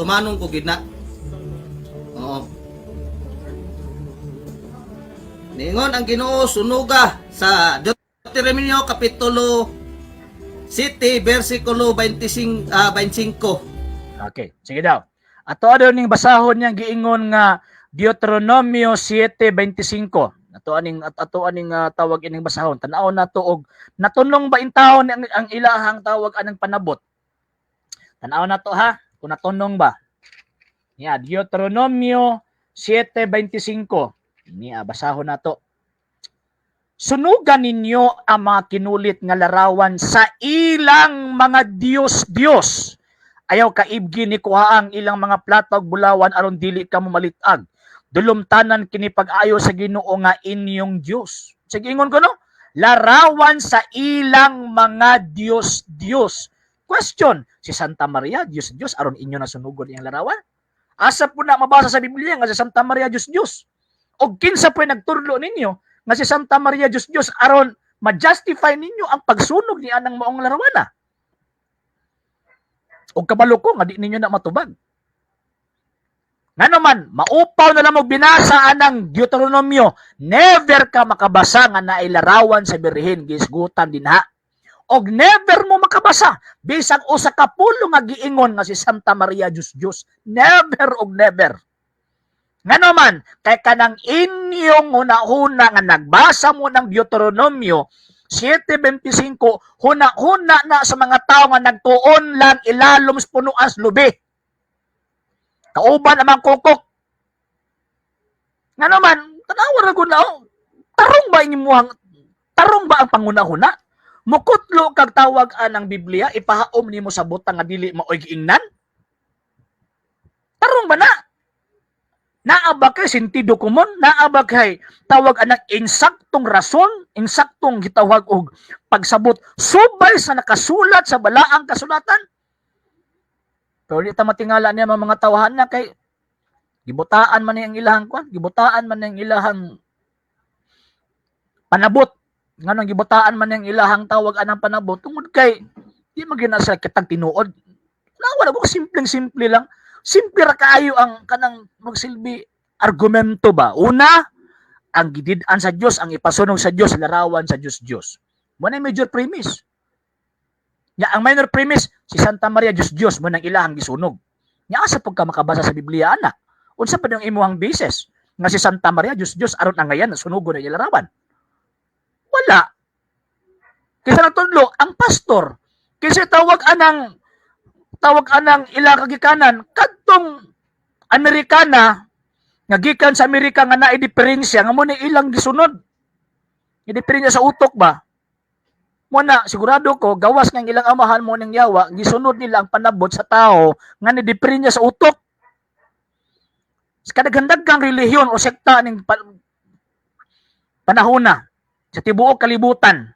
tumanong ko gina. Oo. Ningon ang Ginoo sunuga sa Deuteronomio kapitulo 7 versikulo 25. Okay, sige daw. Ato daw ning basahon niyang giingon nga Deuteronomio 7:25. Ato aning tawag ining basahon. Tan-aw nato og natunong ba in taon ang ilahang tawag anang panabot. Tan-aw nato ha, kung natunong ba. Niya Deuteronomio 7:25. Niya basahon nato. Sunugan ninyo ang mga kinulit nga larawan sa ilang mga Diyos. Ayaw kaibgi ni kuhaang ilang mga platog bulawan aron dili ka mamalitag. Dulumtanan kini pag-ayo sa Ginoo nga inyong Dios. Sige ingon ko no? Larawan sa ilang mga Diyos. Question, si Santa Maria, Diyos aron inyo na sunugon iyang larawan? Asa po na mabasa sa Biblia nga si Santa Maria Diyos? O kinsa po nagturlo ninyo nga si Santa Maria Diyos aron ma-justify ninyo ang pagsunog ni anang maong larawana? O kabalo ko nga di ninyo na matubag. Nga naman, maupaw na lang mo binasa anang Deuteronomio, never ka makabasa nga nailarawan sa birhen, gisgutan din ha. Og never mo makabasa, bisag usa ka pulo nga giingon nga si Santa Maria Diyos. Never og never. Nga naman, kay kanang inyong huna-huna nga nagbasa mo ng Deuteronomio 7:25, huna-huna na sa mga tao nga nagtuon lang ilalom sa punuan lubi. Kauban amang kukok. Nga naman, tanawa ra gud na, tarong ba ang pangunahuna? Mukutlo kag tawag anang Biblia, ipahaom nimo sa butang nga dili maoy giingnan? Tarong ba na? Naaba kay sentido komon, naaba kay tawag anang insaktong rason, insaktong gitawag og pagsabot subay sa nakasulat sa balaang kasulatan. Pero di ta matingala niya mga tawahan na kay gibutaan man ang ilahang kwan, gibutaan man ang ilahang panabot. Nganong gibutaan man ang ilahang tawag anang panabot tungod kay di magina sa kitag tinuod. Wala ko simpleng-simple lang. Simple ra kaayo ang kanang magsilbi argumento ba. Una, ang gidid-an sa Dios, ang ipasunog sa Dios, larawan sa Dios. Mo na major premise. Ya ang minor premise, si Santa Maria Diyos mo nang ilahang gisunog. Nya asa pagka makabasa sa Biblia ana? Unsa pa yung imuhang basis nga si Santa Maria Diyos aron ang ngayan sunugon na ilarawan? Wala. Kaysa natudlo ang pastor, kaysa tawag anang ilang kagikanan kadtong Amerikana nga gikan sa Amerika nga naay diferensya nga mo ni ilang gisunod. Yung diferensya sa utok ba? Muna, sigurado ko, gawas ng ilang amahan mo ng yawa, gisunod nila ang panabot sa tao nga ni-deprint niya sa utok. Sa kadaghandag kang relihiyon o sekta ng panahon na, sa tibuok kalibutan,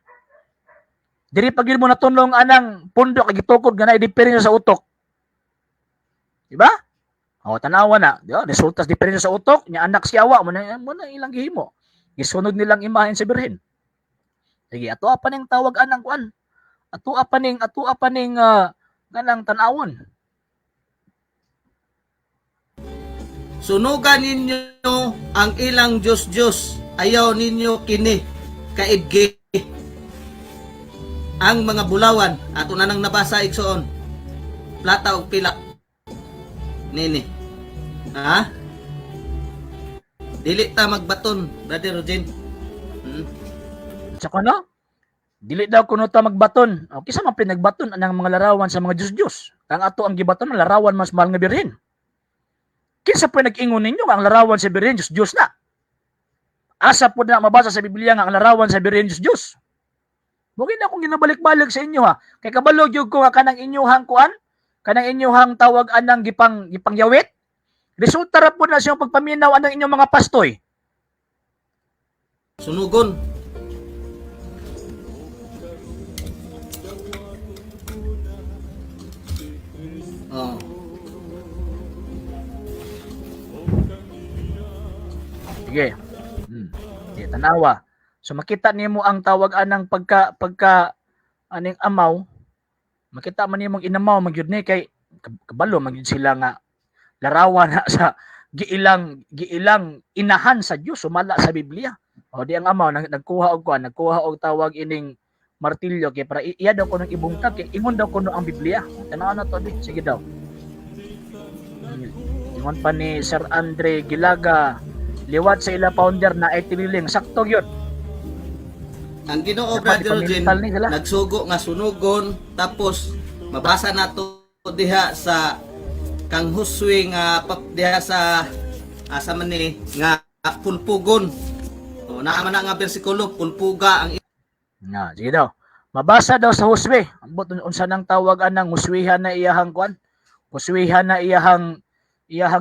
diri pag mo natulong anang pundo, kagitukod nga na-deprint niya sa utok. Diba? O, tanawa na. Diba? Resultas deprint niya sa utok, niya anak si yawa, muna ilang gihimo. Gisunod nilang imahen sa birhen. Sige, ato pa ning tawag anang kuan. Ato pa ning ganang tanawon. Sunugan ninyo ang ilang Diyos. Ayaw ninyo kini kaibgi. Ang mga bulawan ato na nang nabasa igsoon. Plata og pila. Nini. Ha? Dili ta magbaton, Brother Rogen. Saka no? Dili daw kuno ta magbaton. O kisa man pinagbaton anang mga larawan sa mga Diyos. Ang ato ang gibaton ang larawan mas mahal nga birhen. Kinsa po nag-ingon ninyo ang larawan sa birhen Diyos na? Asa po na mabasa sa Biblia nga ang larawan sa birhen Diyos. Bugin na akong ginabalik-balik sa inyo ha. Kay kabalo gyud ko nga kanang inyuhang kuan, kanang inyuhang tawag anang gipangyawit. Resulta ra po na siyang pagpaminaw anang inyong mga pastoy. Sunugon. Oh. Sige. Sige, tanawa. So makita nimo ang tawag anang pagka aning amaw. Makita man nimo inamaw magyud ni kay kabalo magyud sila nga larawan na sa giilang inahan sa Dios sumala sa Biblia. O di ang amaw nagkuha og tawag ining martilyo kay para iya daw kuno ibungtag kay ingon daw kuno ang Biblia. Tanaw na to di. Sige daw. Ingon pa ni Sir Andre Gilaga liwat sa ila founder na ay tiniling sakto gyud. Ang Ginoo Dapat Brother Eugene ipamental ni sila. nagsugo nga sunugon, tapos mabasa nato diha sa kang Huswe nga diha sa asa man ni nga pulpugon. O naa man na nga bersikulo, pulpuga ang Na, sige daw. Mabasa daw sa Huswe. Ambot unsa nang tawag anang huswihan na iyahang kuan? Huswihan na iyahang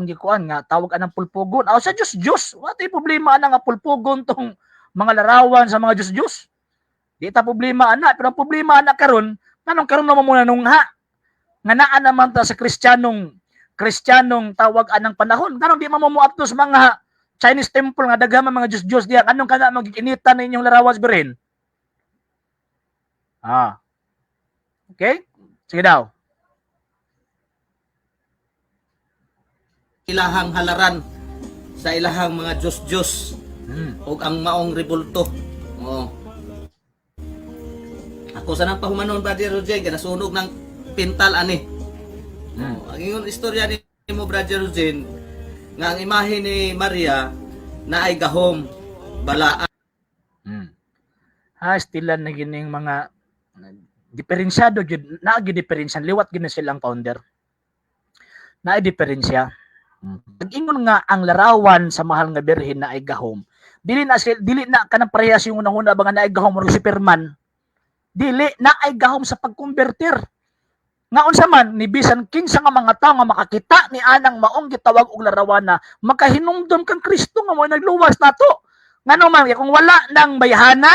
gikuan nga tawag anang pulpugon. Aw sa Diyos. Watay problema ana nga pulpugon tong mga larawan sa mga Diyos. Di ta problema ana, pero ang problema ana karon, nanong karon naman muna nungha. Nga naa naman ta sa Kristiyanong tawag anang panahon. Kanong di mamuap to sa mga Chinese temple nga daghan mga Diyos diya. Anong kana magikinitan na inyong larawan birin? Okay? Sige daw. ilahang halaran sa ilahang mga Diyos ug ang maong rebulto. Oo. Ako sa nang pahumanon Brother Roger, nasunog ng pintal ani. Ang ingon istorya ni mo Brother Roger nga ang imahe ni Maria na ay gahom balaan. Stilan na gining mga diferensyado gyud, naa gyud diferensyan, liwat gyud na silang founder. Naa diferensya. Pag-ingon nga ang larawan sa mahal nga birhen na ay gahom, dili na kanang parehas yung unang-una ba nga na ay gahom o Superman. Dili na ay gahom sa pagkonvertir. Nga unsa man ni bisan kinsa nga mga tawo nga makakita ni anang maong gitawag og larawan na makahinumdom kang Kristo nga mo nagluwas nato. Ngano man kung wala nang bayhana,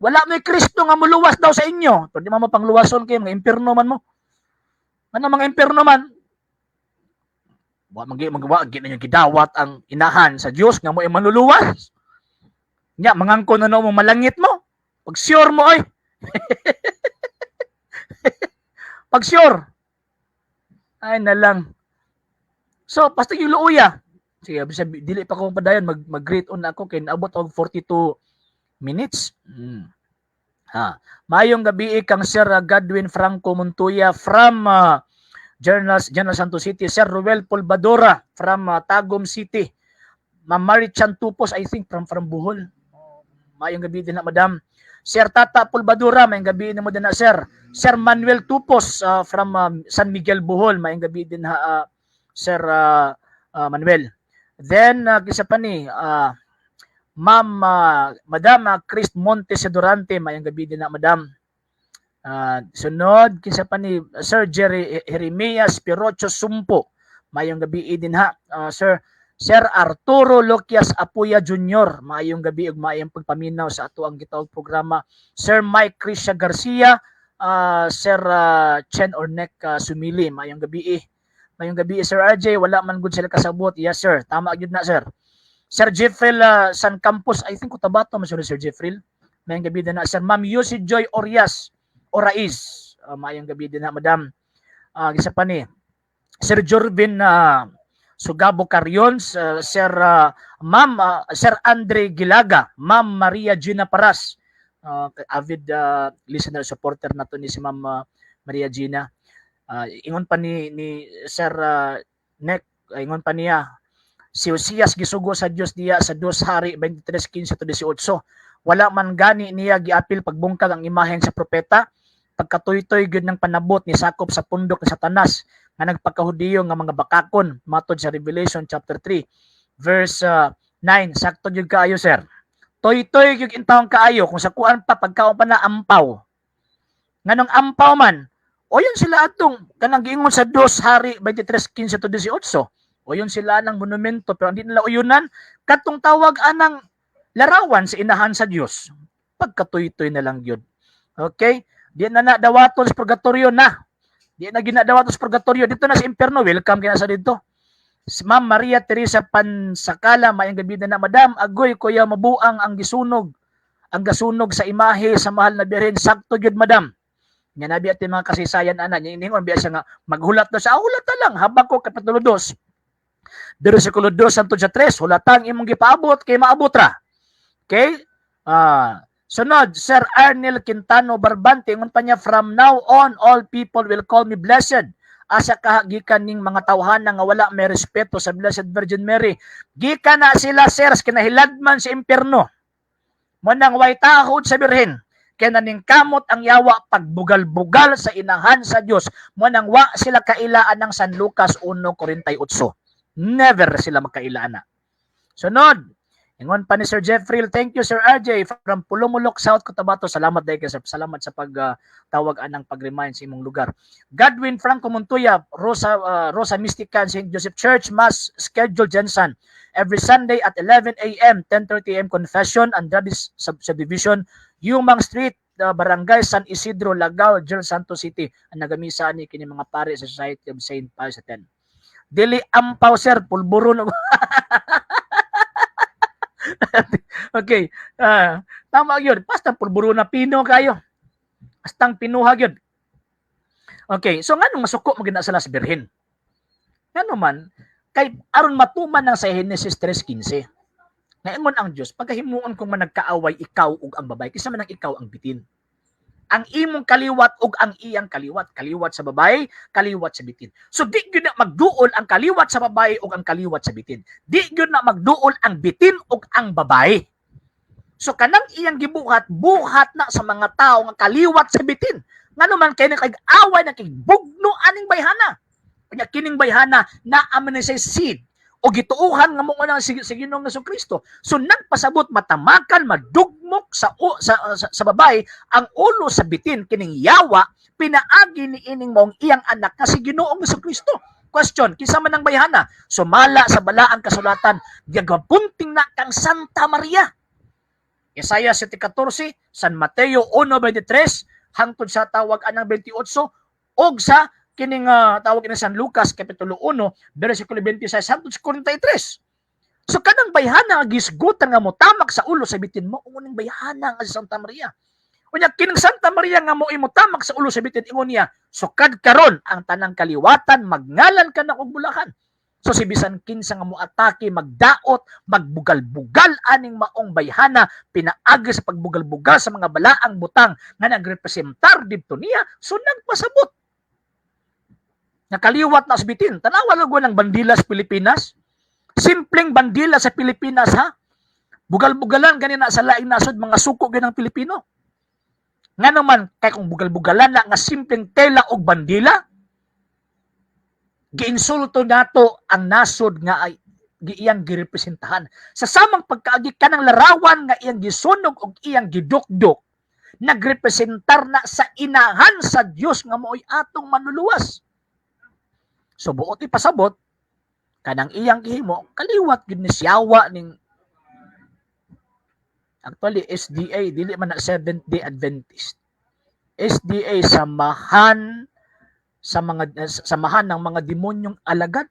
wala may Kristo nga muluwas daw sa inyo. Pero di man mapangluwason kayo, mga impierno man mo. Ano mga impierno man? Magawa ninyo gidawat ang inahan sa Dios nga mo ay manluluwas. Nya mangangko na mo malangit mo. Pag sure mo ay. Pag sure. Ay na lang. So, basta yung luuya. Sige, dili pa ko padayon mag-greet on ako kay naabot og 42 minutes. Mayong gabi kang Sir Godwin Franco Montoya from General Santos City, Sir Ruel Polvadora from Tagum City, Ma'am Marichan Tupos, I think from Bohol. Mayong gabi din na Madam. Sir Tata Polvadora, mayong gabi din mo din na Sir. Sir Manuel Tupos from San Miguel Bohol, mayong gabi din na Sir Manuel. Then kisa pa ni Ma'am Madam Chris Montes Durante, mayong gabi din na Madam. Sunod kinsa pa ni Sir Jerry Jeremias Pirocho Sumpo, mayong gabi din ha. Sir Arturo Loquias Apuya Jr., mayong gabi ug mayong pagpaminaw sa ato ang gitawag programa. Sir Mike Krisha Garcia, Sir Chen Ornek Sumili, mayong gabi. Mayong gabi Sir RJ, wala man gud sila kasabot. Yes sir, tama gyud na sir. Sir Jeffrey San Campos, I think Cotabato man Sir Jeffrey. Mayong gabi din na Sir Ma'am Yussi Joy Orais, mayong gabi din na Madam. Isa pa ni Sir Jorvin Sugabo Carions, Sir Sir Andre Gilaga, Ma'am Maria Gina Paras, avid listener supporter nato ni si Ma'am Maria Gina. Ingon pa ni Sir Nek, ingon pa niya si Osias gisugo sa Dios diya sa 2 Hari 23:15-18. Wala man gani niya giapil pagbungkag ang imahen sa propeta, pagkatoy-toy gyud ng panabot ni sakop sa pundok ni Satanas nga nagpakahudiyo nga mga bakakon matod sa Revelation chapter 3 verse 9. Sakto gyud kaayo sir. Toy-toy gyud intawon kaayo kung sa kuan pa pagkaon pa na ampaw. Nganong ampaw man, o yun sila atong kanang giingon sa 2 Hari 23:15-18. O yun sila ng monumento pero hindi nila uyunan katong tawag anang larawan sa inahan sa Dios. Pagkatoy-toy na lang gyud. Okay? Di na dawaton sa purgatorio na. Di na ginadawaton sa purgatorio. Dito na sa impierno. Welcome kina sa dito. Si Ma'am Maria Teresa Pansakala, mayang gabi na Madam, agoy kuya mabuang ang gisunog. Ang gasunog sa imahe sa mahal na birhen. Sakto gyud Madam. Nga nabi at mga kasaysayan ana. Ningon biya siya nga maghulat na sa hulat na lang. Habakuk kapitulo 2. Versikulo 2 hangtod sa 3. Hulatang imong gipaabot kay maabot ra. Okay? Sunod, Sir Arnel Quintano Barbante, ingon pa niya, from now on, all people will call me blessed. asa kahagikan ning mga tawhana nga wala may respeto sa Blessed Virgin Mary. Gikan na sila sirs kinahiladman sa impyerno. Manang way tahod sa birhen. Kaya naningkamot ang yawa pagbugal-bugal sa inahan sa Dios. Manang wa sila kailaan ng San Lucas 1:48. Never sila magkailaan na. Sunod. Ingon pa ni Sir Jeffrey, thank you Sir RJ from Pulumulok, South Cotabato. Salamat dahil sir. Salamat sa pagtawag anang pag-remind sa imong lugar. Godwin Franco Montoya, Rosa Mystica, St. Joseph Church, Mass Schedule Jensen. Every Sunday at 11 a.m., 10:30 a.m. Confession, Andrade Subdivision, Yumang Street, Barangay San Isidro, Lagao, General Santos City. Ang nagamisa ni kini mga pare sa Society of St. Pius X. Dili ampaw sir, pulburo na. Okay. Tama yun. Basta pulburo na pino kayo. Bastang pinuhag yun. Okay. So nga nung masuko magina sila sa birhen. Nga naman, kay aron matuman ng sa Genesis 3:15. Naingon ang Dios, pagkahimuon kung man nagkaaway ikaw ug ang babae, kisa man ang ikaw ang bitin. Ang imong kaliwat ug ang iyang kaliwat, kaliwat sa babae, kaliwat sa bitin. So di gyud na magduol ang kaliwat sa babae ug ang kaliwat sa bitin. Di gyud na magduol ang bitin ug ang babae. So kanang iyang gibuhat, buhat na sa mga tao nga kaliwat sa bitin. Ngano man kay nag-away na kay bugno aning bayhana. Kanya kining bayhana na aman say seed o gituuhan nga mo nga sa Ginoong Jesucristo. So nagpasabot matamakan, madugmok sa babae ang ulo sa bitin kining yawa pinaagi ni ining mong iyang anak nga si Ginoong Jesucristo. Question, kinsa man ang bayhana? Sumala sa balaang kasulatan, gagapunting na kang Santa Maria. Isaiah 7:14, San Mateo 1:23, hangtod sa tawag anang 28 og sa kining tawag ni San Lucas kapitulo 1 bersikulo 26 hangtod sa 43. So kanang bayhana nga gisgutan nga mo tamak sa ulo sa bitin mo uning bayhana nga si Santa Maria. Unya kining Santa Maria nga mo tamak sa ulo sa bitin ingon niya, sukad karon ang tanang kaliwatan magngalan ka na og bulakan. So si bisan kinsa nga mo atake magdaot, magbugal-bugal aning maong bayhana pinaagi sa pagbugal-bugal sa mga balaang butang nga nagrepresentar didto niya, so nagpasabot nakaliwat na asbitin. Tanawa lago ng bandila sa Pilipinas. Simpleng bandila sa Pilipinas ha. Bugal-bugalan ganina sa laing nasod mga suko ganang Pilipino. Nga naman kay kung bugal-bugalan na nga simpleng tela og bandila, giinsulto nato ang nasod nga ay iyang girepresentahan. Sa samang pagkaagi kanang larawan nga iyang gisunog og iyang gidukdok, nagrepresentar na sa inahan sa Dios nga mo'y atong manluluwas. So buot ipasabot kanang iyang gihimo kaliwat gyud ni siyawa ning actually SDA dili man na Seventh-day Adventist. SDA samahan ng mga demonyong alagad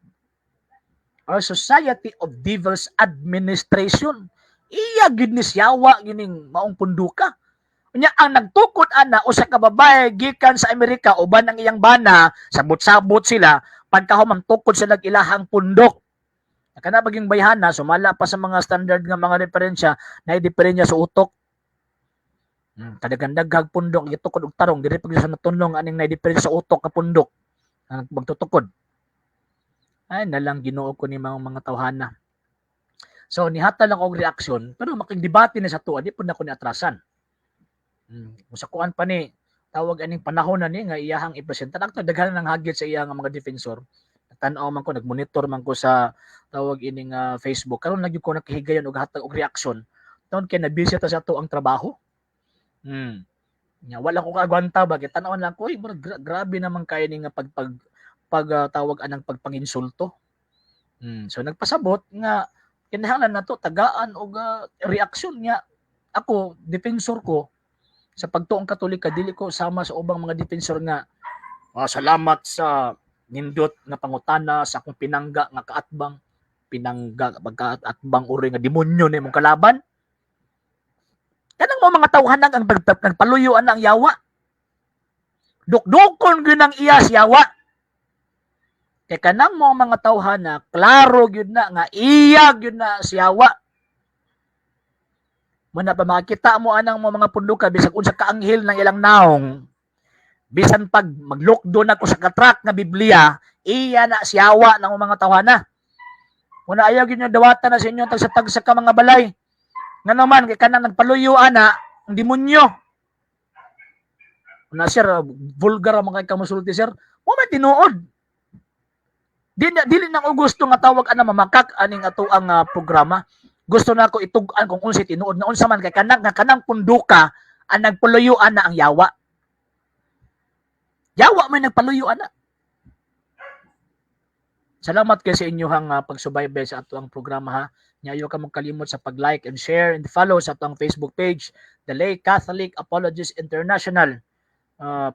or Society of Devils Administration. Iya gyud ni siyawa gining maong punduka. Unya ang nagtukod ana usa ka babae gikan sa Amerika uban ang iyang bana sabot-sabot sila pagkahuman tukod sa nag-ilahang pundok. Kana baging bayhana, sumala pa sa mga standard nga mga referensya na diferensya sa utok. Kadagandaghag pundok, gitukod og tarong, diri pag sa natunlong aning na diferensya sa utok ka pundok. Magtutukod. Ay, nalang Ginoo ko ni mga tawhana. So, nihata lang og reaksyon, pero makigdebate na sa tuwa, di po na ko niatrasan. Musakuan pa ni, tawag aning panahon na ni nga iyahang ipresenta. Akto daghan nang hagit sa iyang mga defensor. Tan-aw man ko nagmonitor man ko sa tawag ining Facebook. Karon nagyud ko nakahigayon og hatag og reaksyon. Taon kay nabisi ta sa ato ang trabaho. Nya wala ko kaagwanta ba kay tan-awan lang ko, grabe naman kay ning tawag anang pagpanginsulto. So nagpasabot nga kinahanglan nato tagaan og reaksyon nga ako defensor ko sa pagtuong Katolika, dili ko sama sa ubang mga defensor nga salamat sa nindot nga pangutana sa akong pinangga nga kaatbang pagkaatbang uri nga demonyo ni mong kalaban. Kanang mo mga tawhanag ang nagpaluyuan ang yawa. Dukdukon gyud ang iya yawa. Kay kanang mo mga tawhana klaro gyud na nga iya gyud na yawa. Muna pa makita mo anang mo mga punduka bisag unsa ka anghel ng ilang naong Bisan pag mag-lockdown ako sa katrak nga Biblia, iya na siyawa ng mga tawhana. Muna ayaw gyud dawatan na sa inyo tag sa ka mga balay. Nga naman kay kanang nagpaluyo ana ang demonyo. Una sir, vulgar ang mga kamusulti sir. Mo man tinuod. Dili nang gusto nga tawag ana mamakak aning ato ang programa. Gusto na ako itug-an kung unsa tinuod nga unsa man kay kanang punduka ang nagpaluyo ana ang yawa. Yawa may nagpaluyo ana. Salamat kayo sa inyong pagsubaybay sa ato ang programa ha. Nyayo ka mong kalimot sa pag-like and share and follow sa atong Facebook page, The Lay Catholic Apologists International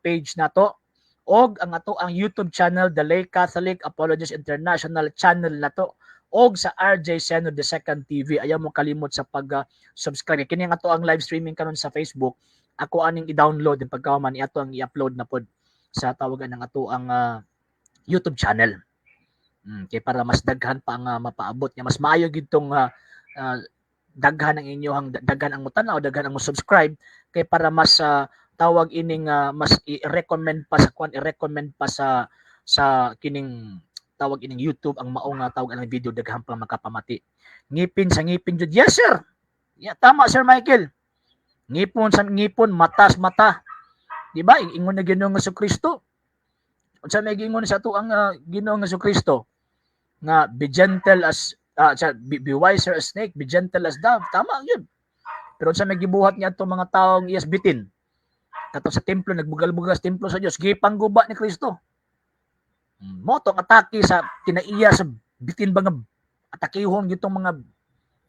page na to. Og ang ato ang YouTube channel, The Lay Catholic Apologists International channel na to. Og sa RJ Seno II TV. Ayaw mo kalimot sa pag-subscribe. Kini ang ato ang live streaming karon sa Facebook. Ako aning i-download and pagkaman ato ang i-upload na pod sa tawagan ng ato ang YouTube channel. Kay para mas daghan pa ang mapaabot niya, mas maayo gid tong daghan ang inyong daghan ang mutanaw, daghan ang mo subscribe kay para mas tawag ining mas i-recommend pa sa kining tawag ining YouTube ang maong tawag ang video daghan pa makapamati. Ngipin sa ngipin jud. Yes sir. Yeah, tama Sir Michael. Ngipon sa ngipon, mata sa mata. Di ba? Ingon na Ginoong Jesucristo. Unsa may giingon sa ato ang Ginoong Jesucristo nga be gentle as be wiser as snake, be gentle as dove. Tama yun. Pero unsa may gibuhat niya ato mga taong iyas bitin. Kato sa templo nagbugal-bugal sa templo sa Dios, gipangguba ni Kristo. Mo tong atake sa kinaiya sa bitin ba nga atakihon gitong mga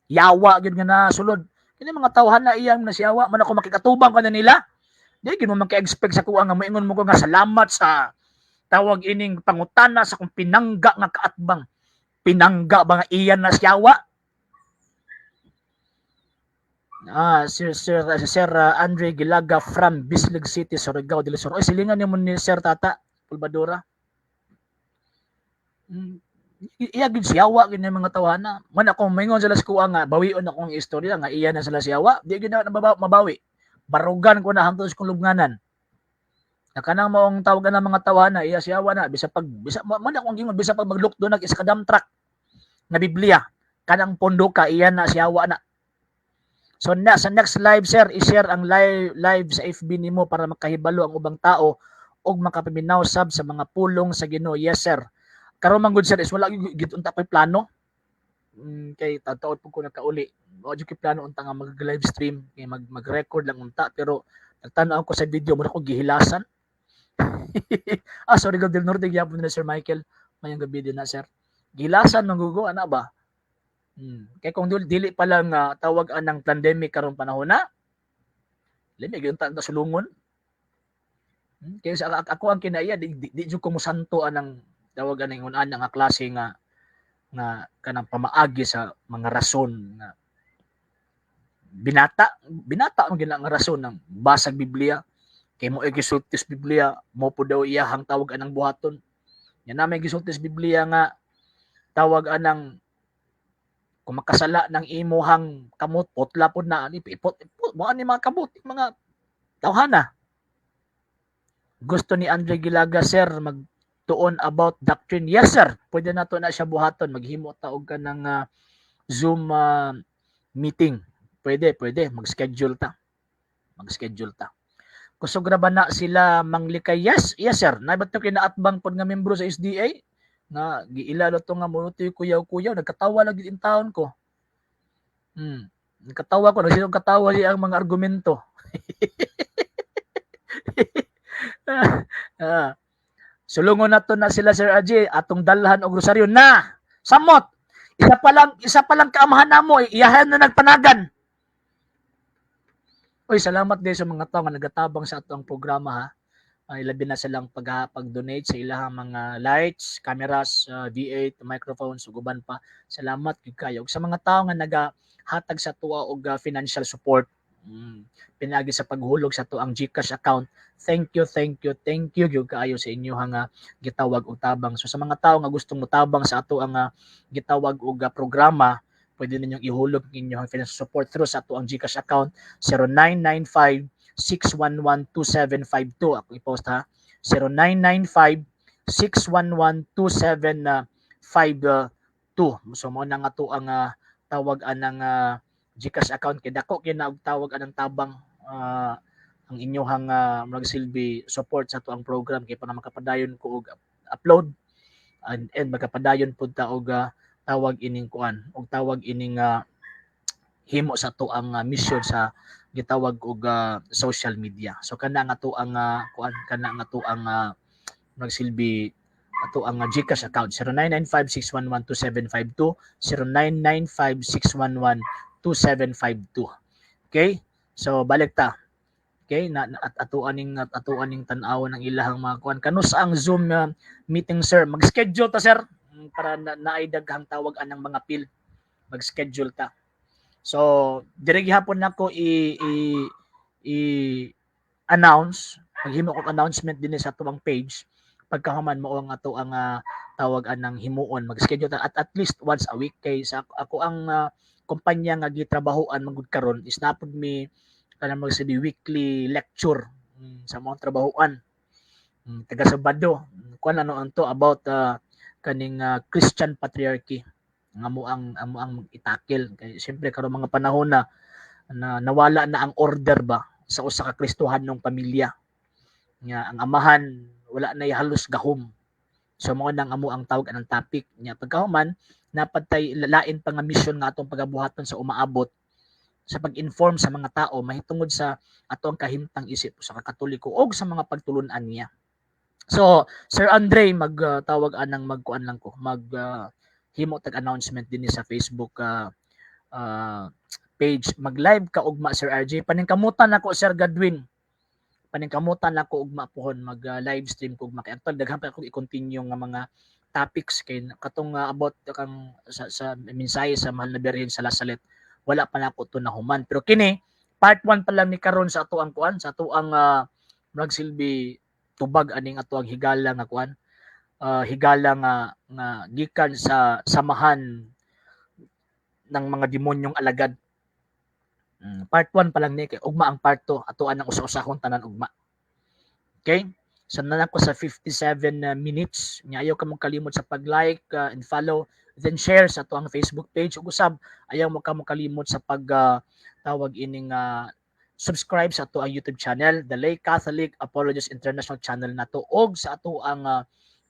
yawa gyud nga nasulod. Kini mga tawhan na iyang nasiyawa man ako makikatubang ka na nila. Di gid mo man ka-expect sa kuha nga moingon mo ko nga salamat sa tawag ining pangutana sa kung pinangga nga kaatbang. Pinangga ba nga iyan na siyawa? Sir Andre Gilaga from Bislig City, Surigao del Sur. Oy, silingan niyo mo ni Sir Tata Pulbadora. Iya gid siyawa gid mga tawana. Man ako moingon sila sa kuha nga bawion akong istorya nga iyan na sila siyawa. Di gid na mabawi. Barugan ko na hangtod sa lubnganan. Kanang maong tawagan ng mga tawana, iya siyawa na bisa man akong gingon bisa pag mag-lockdown nag iskadam track na Biblia. Kanang pondo ka iya na siyawa na. So sa next live sir, i-share ang live sa FB nimo para makahibalo ang ubang tao og makapaminaw sab sa mga pulong sa Ginoo. Yes sir. Karon man gud sir is wala gid unta koy plano. Kay taon pud ko nakauli. Wa jud koy plano unta nga mag-live stream, kay mag-record lang unta pero nagtanaw ko sa video mo na ko gihilasan. Sorry God del Norte gyapon na Sir Michael. Mayang gabi din na sir. Gilasan manggugo ana ba? Kay kung dili pa lang tawag anang pandemic karon panahon na. Limi gyud ta sulungon. Kay sa ako ang kinaiya di jud ko mo santo anang tawag anang unan nga klase nga kanang pamaagi sa mga rason nga binata ang ginang rason ng basag Biblia. Kay mo gisultis Biblia mo po daw iyahang tawag anang buhaton. Yan na may gisultis Biblia nga tawag anang kung makasala ng imuhang kamot potla pod na ani ipot mo ani mga kamot mga tawhana. Gusto ni Andre Gilaga sir magtuon about doctrine. Yes sir, pwede na to na siya buhaton, maghimo ta og kanang Zoom meeting. Pwede mag-schedule ta. Kusog ra ba na sila manglikay? Yes sir. Nabat to kinaatbang pod nga membro sa SDA nga giilalo to nga munutoy kuyaw-kuyaw, nagkatawa lagi in taon ko. Nagkatawa ko, nagsino katawa siya ang mga argumento. Sulungon nato na sila Sir Aji, atong dalhan og rosaryo na. Samot. Isa pa lang kaamahan namo, iyahan na nagpanagan. Oy, salamat din sa mga tao nga nagatabang sa atong programa ha. Ilabi na silang pag-donate sa ilahang mga lights, cameras, V8, microphones, ug uban pa. Salamat gyud kayo. Sa mga tao nga nagahatag sa tuwa og financial support, pinagi sa paghulog sa tuang GCash account. Thank you gyud kaayo sa inyo nga gitawag og tabang. So sa mga tao nga gustong motabang sa ato ang gitawag og programa, pwede ninyong ihulog inyong financial support through sa ato ang GCash account 0995 0995-611-2752. Ako i-post ha. 0995-611-2752. So mo na nga to ang tawag anang GCash account kay dako kay na tawag anang tabang ang inyohang magsilbi support sa to ang program kay para makapadayon ko og upload and magapadayon pud ta og tawag ining kuan og tawag ining himo sa to ang mission sa gitawag og social media. So kana nga to ang kuan kana nga to ang magsilbi ato ang GCash account 0995-611-2752 0995-611-2752. Okay? So balik ta. Okay, at ato aning tan-awon ng ilahang mga kuan kanus ang Zoom meeting sir. Mag-schedule ta sir para naay daghang tawag anang mga pil. Mag-schedule ta. So diri gihapon nako i-announce, maghimo og announcement dinhi sa tuwang page pagkahuman mo ang ato ang tawag anang himuon. Mag-schedule ta at least once a week kay sa ako ang kumpanya nga gitrabahoan magud karon is napod mi kanang magsabi weekly lecture sa mga trabahoan taga Sabado kuan ano anto about kaning Christian patriarchy nga mo ang itakil kay siyempre karon mga panahon na nawala na ang order ba sa usa ka Kristohanong pamilya nga ang amahan wala na halos gahom. So mo nang amo ang tawag anang topic nya pagkahuman napatay lain pa nga mission nga atong pagabuhaton sa umaabot sa pag-inform sa mga tao mahitungod sa atong kahimtang isip sa Katoliko o sa mga pagtulunan niya. So Sir Andre magtawag anang magkuan lang ko himo tag announcement din sa Facebook page mag-live ka ugma Sir RJ paningkamutan nako Sir Godwin paningkamutan nako ugma pohon mag-live stream ko ugma kay antod daghan pa ako i-continue nga mga topics kay katong about kang sa mensahe sa mahal na Birhen sa Lasalet wala pa nako to nahuman pero kini part 1 pa lang ni karon sa ato ang kuan sa ato ang magsilbi tubag aning ato ang higala nga kuan higala nga gikan sa samahan ng mga demonyong alagad. Part 1 pa lang ni kay ugma ang part 2 ato anang usa-usahon tanan ugma. Okay? So na ko sa 57 minutes. Nya ayaw ka mong kalimot sa pag-like and follow then share sa ato ang Facebook page ug usab ayaw mo ka mong kalimot sa pag tawag ining subscribe sa ato ang YouTube channel The Lay Catholic Apologist International channel nato og sa ato ang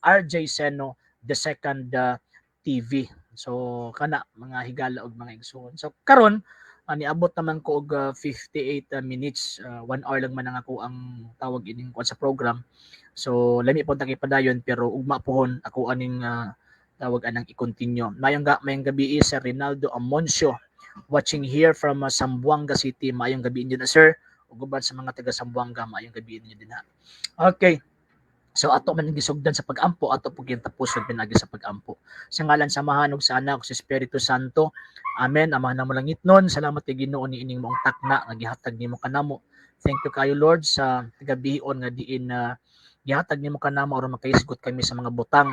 RJ Seno the second TV. So kana mga higala og mga igsoon. So karon niabot naman ko og 58 minutes 1 hour lang man ang ako ang tawag ining kuan sa program. So lami po padayon pero ugma pohon ako aning tawag anang i-continue. Mayong gabi Sir Rinaldo Amoncio watching here from Zamboanga City. Mayong gabi niyo na sir. Ug uban sa mga taga Zamboanga mayong gabi niyo din ha. Okay. So ato man gisugdan sa pag-ampo ato pug tapos ug pinagi sa pag-ampo. Sa ngalan samahan ug sa Anak ug sa Espiritu Santo. Amen. Amahan na mo langit nun. Salamat kay Ginoo ni ining mong takna nga gihatag nimo kanamo. Thank you kayo Lord sa gabion nga diin gihatag nimo kanamo aron makaisgot kami sa mga butang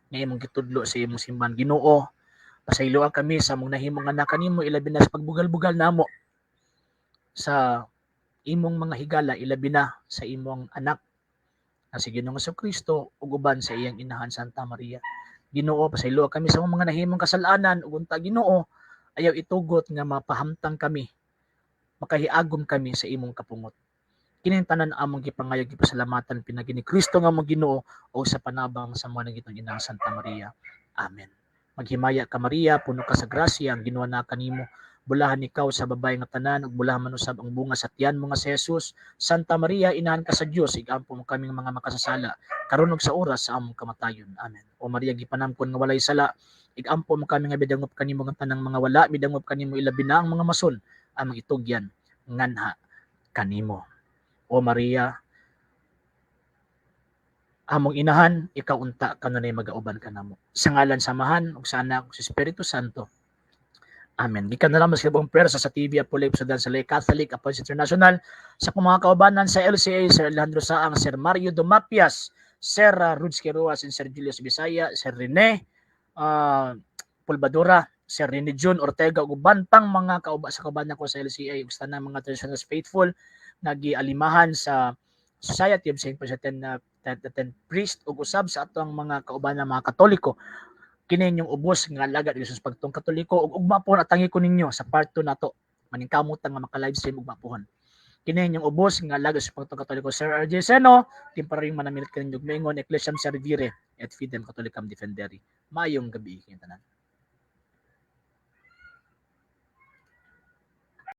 nga imong gitudlo sa imong simbahan Ginoo. Pasayloan kami sa mong nahimong anak kanimo ilabi na sa pagbugal-bugal namo sa imong mga higala ilabi na sa imong anak na si Ginoong Jesucristo ug uban sa iyang inahan Santa Maria. Ginoo pasayloan kami sa mga nahimong kasalanan ug unta Ginoo ayaw itugot nga mapahamtang kami makahiagom kami sa imong kapungot. Kining tanan among gipangayog gipasalamatan pinagi ni Kristo nga among Ginoo o sa panabang sa mga nagitong inang Santa Maria. Amen. Maghimaya ka Maria, puno ka sa grasya, ang Ginoo na kanimo. Bulahan ikaw sa babae nga tanan ug bulahan man usab ang bunga sa tiyan mo nga si Jesus. Santa Maria, inahan ka sa Dios, igampo mo kaming mga makasasala karon ug sa oras sa among kamatayon. Amen. O Maria, gipanamkon nga walay sala, igampo mo kami nga bidangop kanimo nga tanang mga wala, bidangop kanimo ilabi na ang mga mason, among itugyan nganha kanimo. O Maria, among inahan, ikaw unta kanunay magauban kanamo. Sa ngalan samahan ug sa Anak ug sa Espiritu Santo. Amen. Gikan na lang sa ibang prayer sa TV Apollo sa Lay Catholic Apologist International sa mga kaubanan sa LCA, Sir Alejandro Saang, Sir Mario Domapias, Sir Ruds Queiroz, Sir Julius Bisaya, Sir Rene Pulbadura, Sir Rene June Ortega ug uban pang mga kauba sa kauban ko sa LCA ug sa mga traditional faithful nagialimahan sa Society of St. Patrick na priest ug usab sa atong mga kauban na mga Katoliko. Kini yung ubos nga lagad sa pagtong Katoliko ug ugma po natangi ko ninyo sa part 2 nato maningkamutan nga maka-live stream ugma pohon. Kini yung ubos nga lagad sa pagtong Katoliko. Sir RJ Seno, temporary manamilit kaninyo maingon Ecclesiam Servire et Fidem Catholicam Defendere. Mayong gabi kini tanan.